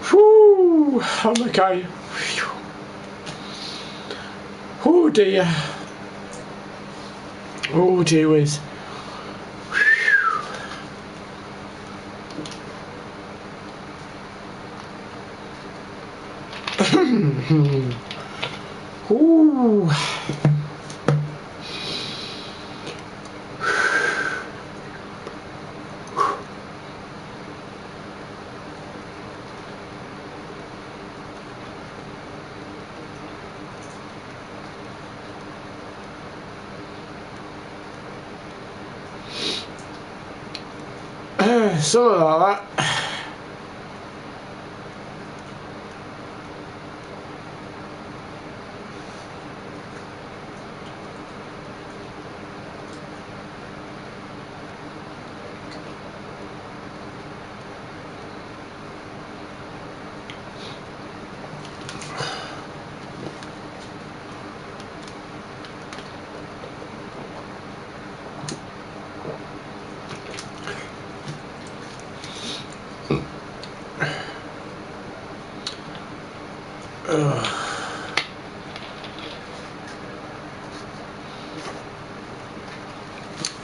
Whew, I'm okay. Oh dear. Oh dear whiz. Ooh. Something like that.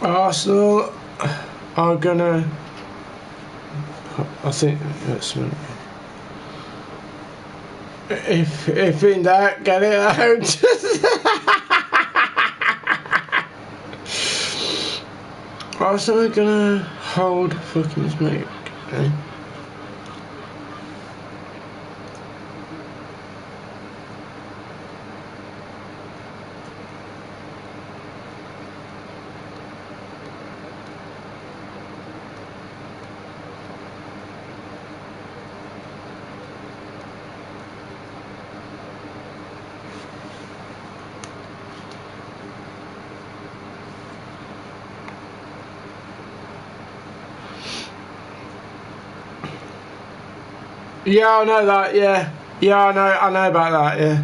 Arsenal are gonna. I think that's if in doubt, get it out. Arsenal are gonna hold fucking smoke. Eh? Yeah, I know that. Yeah, yeah, I know about that. Yeah.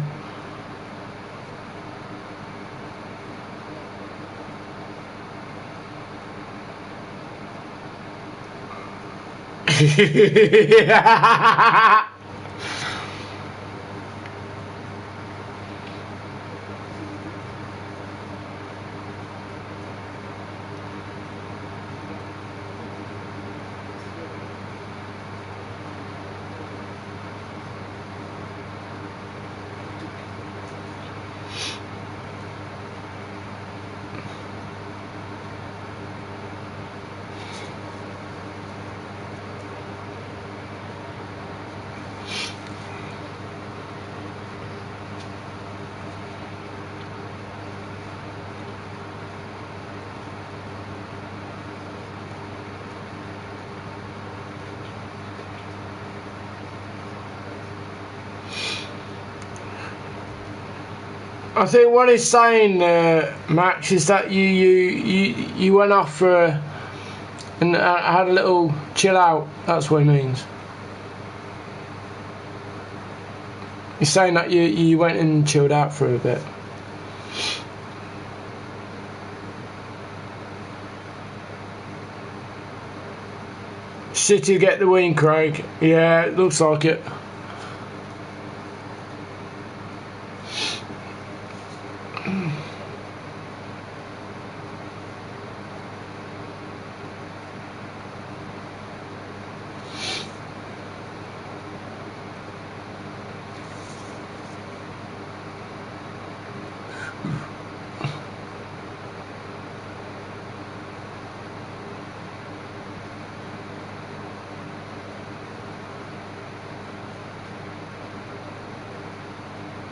I think what he's saying, Max, is that you went off for and had a little chill out. That's what he means. He's saying that you went and chilled out for a bit. City get the win, Craig. Yeah, it looks like it.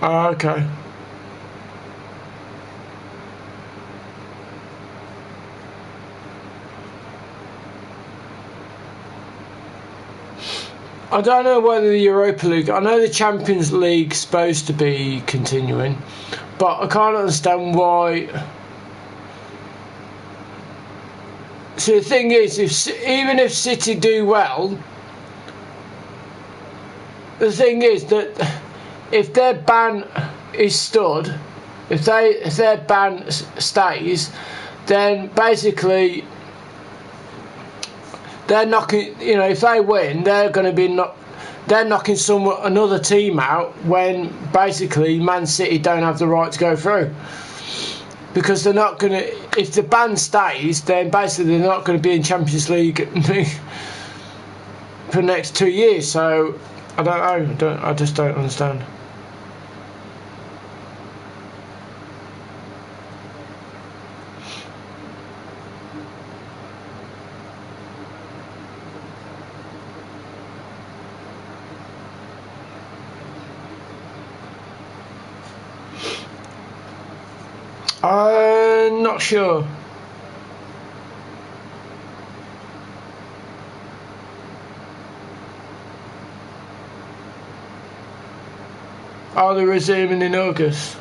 Okay. I don't know whether the Europa League, I know the Champions League's supposed to be continuing, but I can't understand why. So the thing is, even if City do well, the thing is that if their ban is stood, if their ban stays, then basically they're knocking. You know, if they win, they're going to be they're knocking another team out when basically Man City don't have the right to go through, because they're not going to. If the ban stays, then basically they're not going to be in Champions League for the next 2 years. So I don't know. I just don't understand. I'm not sure. Are they resuming in August?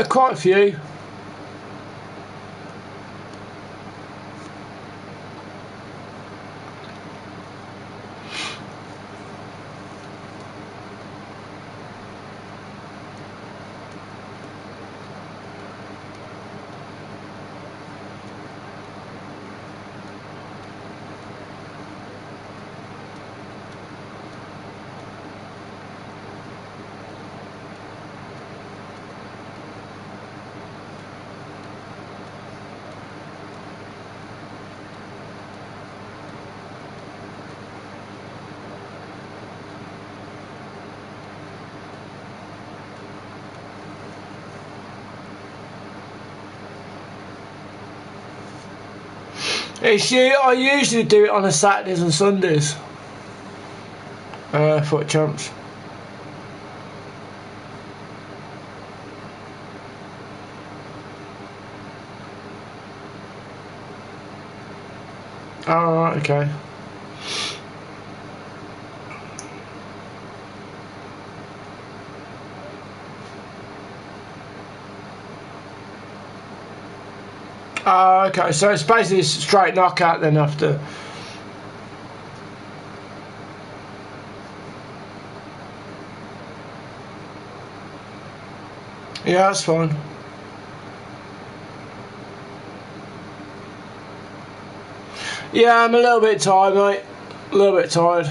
Quite a few. I usually do it on a Saturdays and Sundays. Foot champs. Oh, right, okay. Oh, okay. So it's basically a straight knockout then after. Yeah, that's fine. Yeah, I'm a little bit tired, mate. A little bit tired.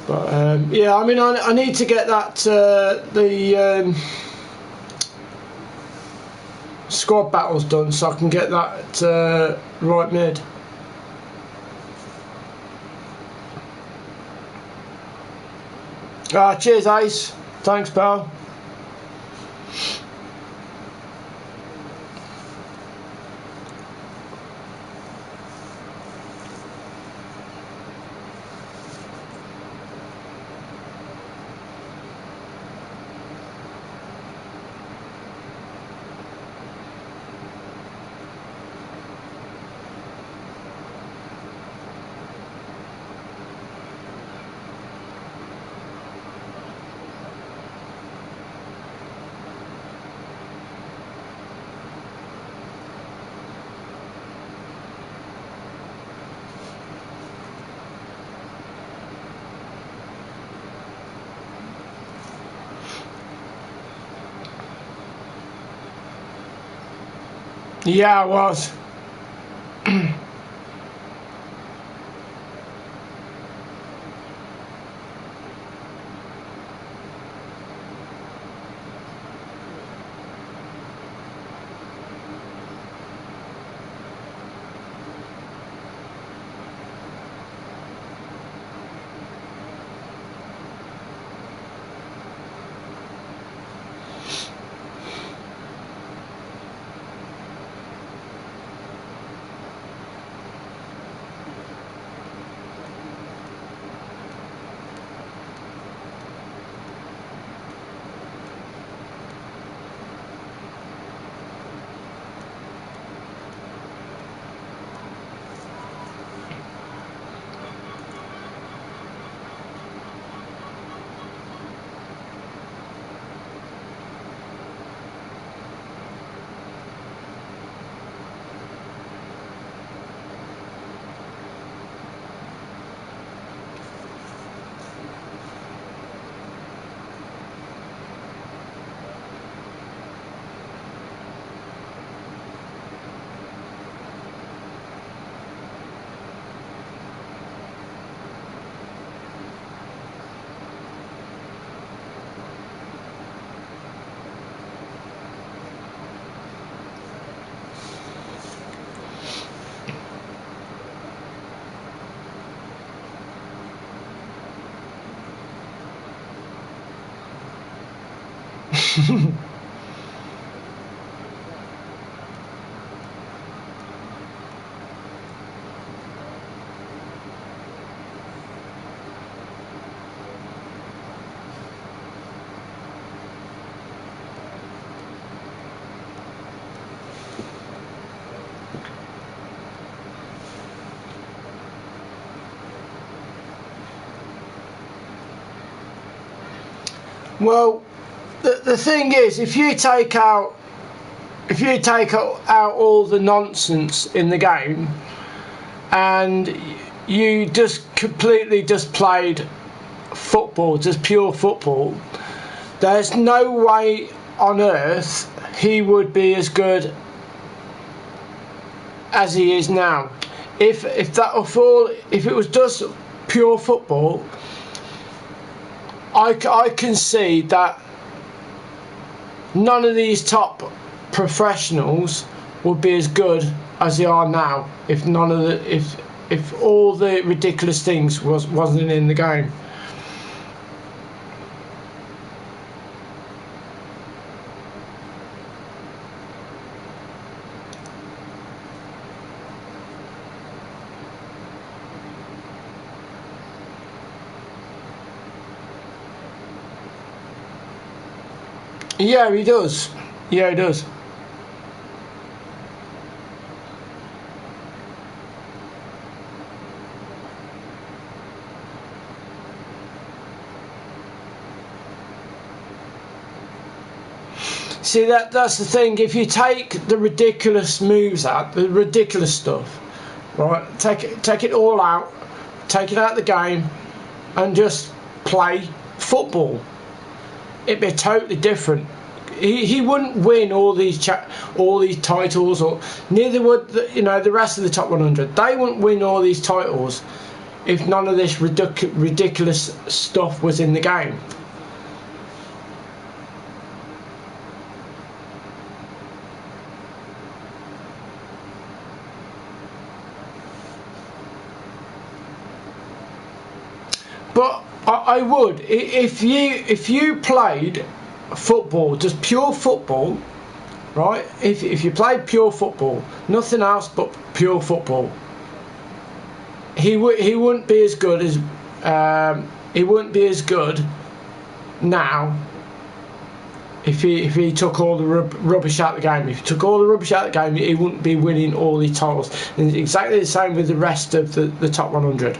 But yeah, I mean, I need to get that the squad battles done so I can get that right mid. Cheers, Ace. Thanks, pal. Yeah, I was. Well, the thing is, if you take out all the nonsense in the game, and you just completely just played football, just pure football, there's no way on earth he would be as good as he is now. If it was just pure football, I can see that none of these top professionals would be as good as they are now if all the ridiculous things wasn't in the game. Yeah, he does. Yeah, he does. See, that's the thing. If you take the ridiculous moves out, the ridiculous stuff, right? Take it all out, take it out of the game, and just play football. It'd be totally different. He wouldn't win all these titles, or neither would the rest of the top 100. They wouldn't win all these titles if none of this ridiculous stuff was in the game. But I would, if you played football, just pure football, right? If you played pure football, nothing else but pure football, he wouldn't be as good as he wouldn't be as good now. If he took all the rubbish out of the game, if he took all the rubbish out of the game, he wouldn't be winning all these titles. And it's exactly the same with the rest of the top 100.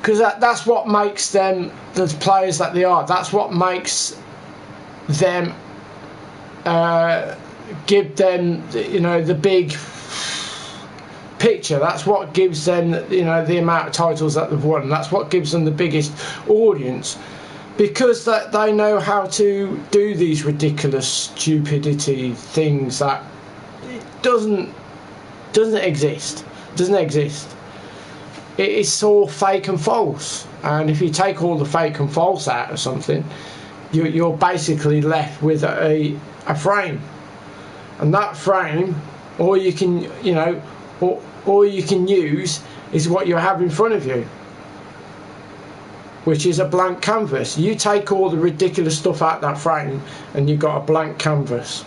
Because that's what makes them the players that they are. That's what makes them give them, the big picture. That's what gives them, you know, the amount of titles that they've won. That's what gives them the biggest audience, because that they know how to do these ridiculous stupidity things that doesn't exist. It's all fake and false. And if you take all the fake and false out of something, you're basically left with a frame, and that frame, all you can, you know, all you can use is what you have in front of you, which is a blank canvas. You take all the ridiculous stuff out of that frame and you've got a blank canvas.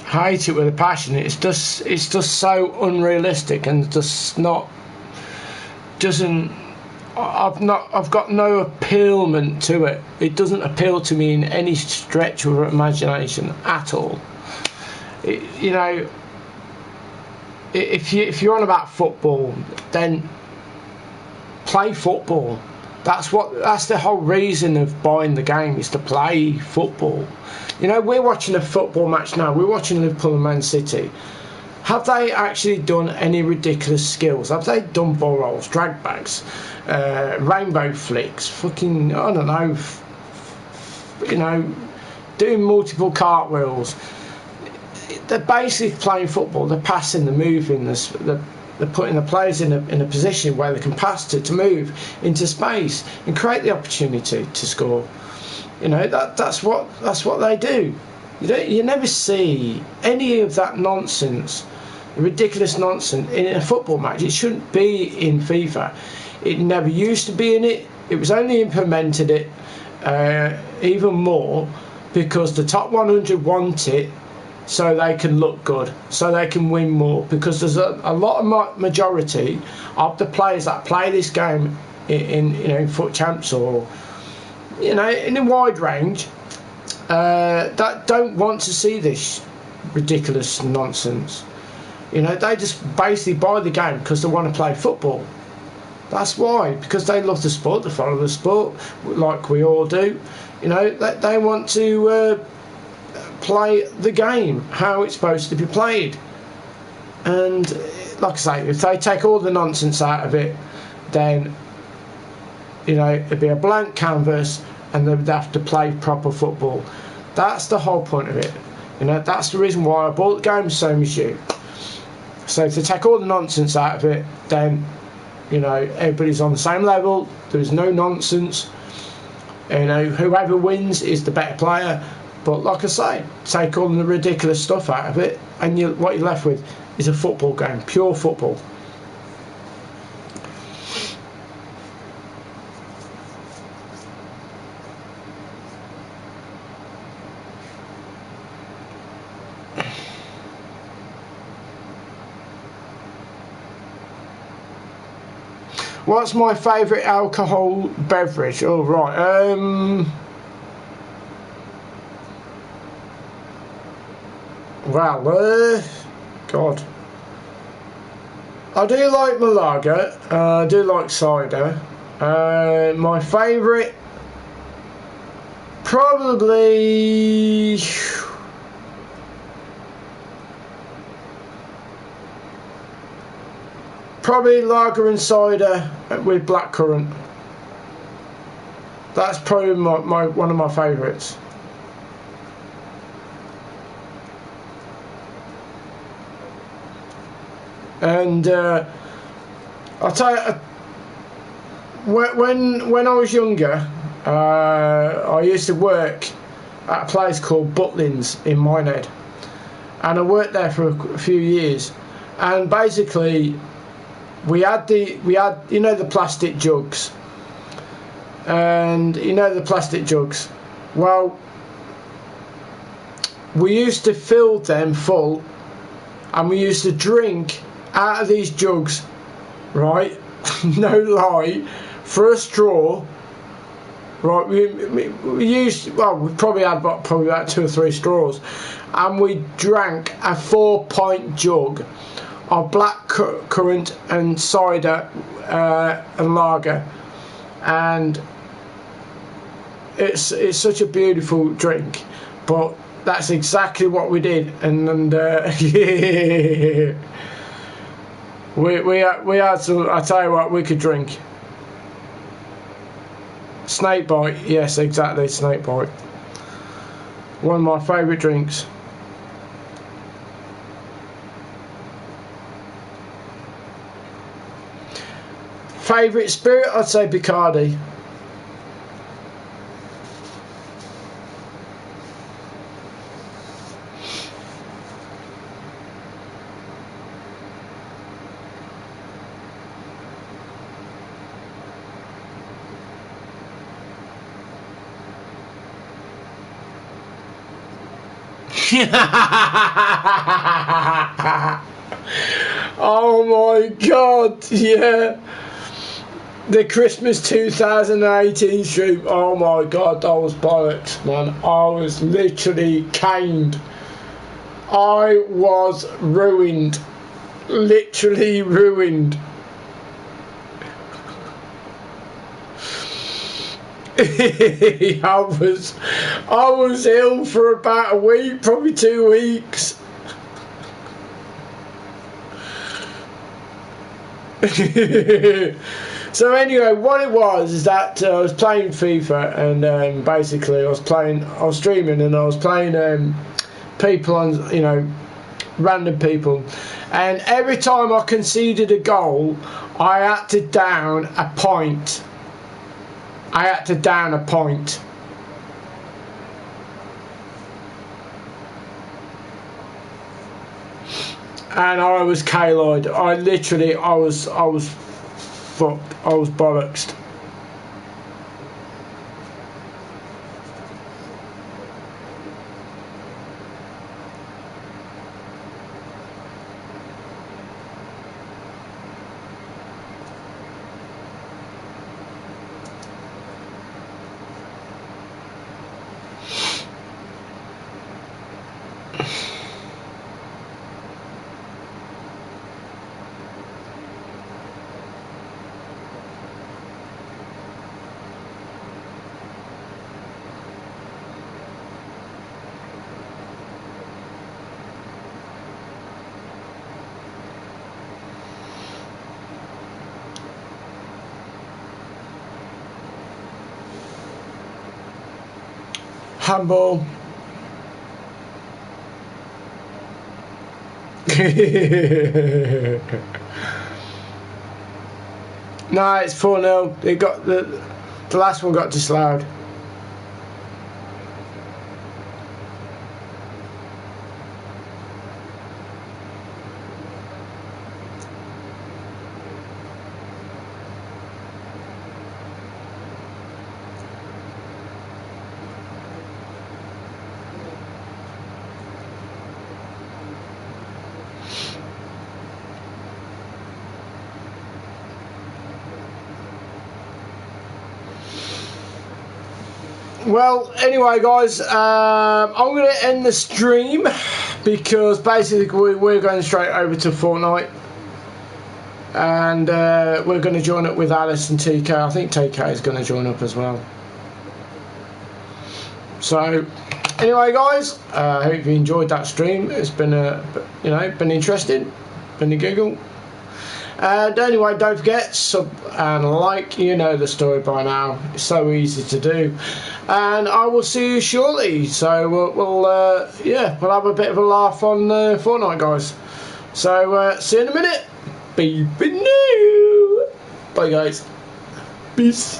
I hate it with a passion. It's just so unrealistic, and just not, doesn't, I've got no appealment to it. It doesn't appeal to me in any stretch of imagination at all. You know, if you're on about football, then play football. That's the whole reason of buying the game, is to play football. You know, we're watching a football match now. We're watching Liverpool and Man City. Have they actually done any ridiculous skills? Have they done ball rolls, drag bags, rainbow flicks, fucking, I don't know, you know, doing multiple cartwheels? They're basically playing football. They're passing, they're moving, they're putting the players in a position where they can pass to move into space and create the opportunity to score. You know, that's what they do. You never see any of that nonsense, ridiculous nonsense, in a football match. It shouldn't be in FIFA. It never used to be in it. It was only implemented it even more because the top 100 want it, so they can look good, so they can win more, because there's a lot of majority of the players that play this game in you know, foot champs, or you know, in a wide range, that don't want to see this ridiculous nonsense. You know, they just basically buy the game because they want to play football. That's why, because they love the sport, they follow the sport like we all do. You know, they want to play the game how it's supposed to be played. And like I say, if they take all the nonsense out of it, then, you know, it'd be a blank canvas and they'd have to play proper football. That's the whole point of it. You know, that's the reason why I bought the game, the same as you. So if they take all the nonsense out of it, then, you know, everybody's on the same level. There's no nonsense. You know, whoever wins is the better player. But like I say, take all the ridiculous stuff out of it, and what you're left with is a football game, pure football. What's my favourite alcohol beverage? Oh, right. Well, God. I do like my lager. I do like cider. My favourite, probably, lager and cider with blackcurrant. That's probably one of my favourites. And I'll tell you, when I was younger, I used to work at a place called Butlins in Minehead, and I worked there for a few years. And basically, we had you know, the plastic jugs, and you know, the plastic jugs. Well, we used to fill them full, and we used to drink out of these jugs, right? No lie, for a straw, right? We used, well, we probably had about 2 or 3 straws, and we drank a 4-pint jug of black currant and cider and lager, and it's such a beautiful drink, but that's exactly what we did, and yeah. We had some. I tell you what, we could drink. Snake bite, yes, exactly, snake bite. One of my favourite drinks. Favourite spirit, I'd say Bacardi. Oh my god, yeah. The Christmas 2018 stream. Oh my god, that was bollocks, man. I was literally caned. I was ruined. Literally ruined. I was ill for about a week, probably 2 weeks. So anyway, what it was is that I was playing FIFA, and basically I was streaming, and I was playing people on, random people, and every time I conceded a goal, I had to down a point. And I was K-Lloyd. I was fucked. I was bollocksed. Handball. No, it's 4-0. It got the last one got disallowed. Well, anyway, guys, I'm going to end the stream because basically we're going straight over to Fortnite, and we're going to join up with Alice and TK. I think TK is going to join up as well. So, anyway, guys, I hope you enjoyed that stream. It's been been interesting, been a giggle. And anyway, don't forget, sub and like. You know the story by now. It's so easy to do. And I will see you shortly. So we'll have a bit of a laugh on Fortnite, guys. So see you in a minute. Be new. Bye, guys. Peace.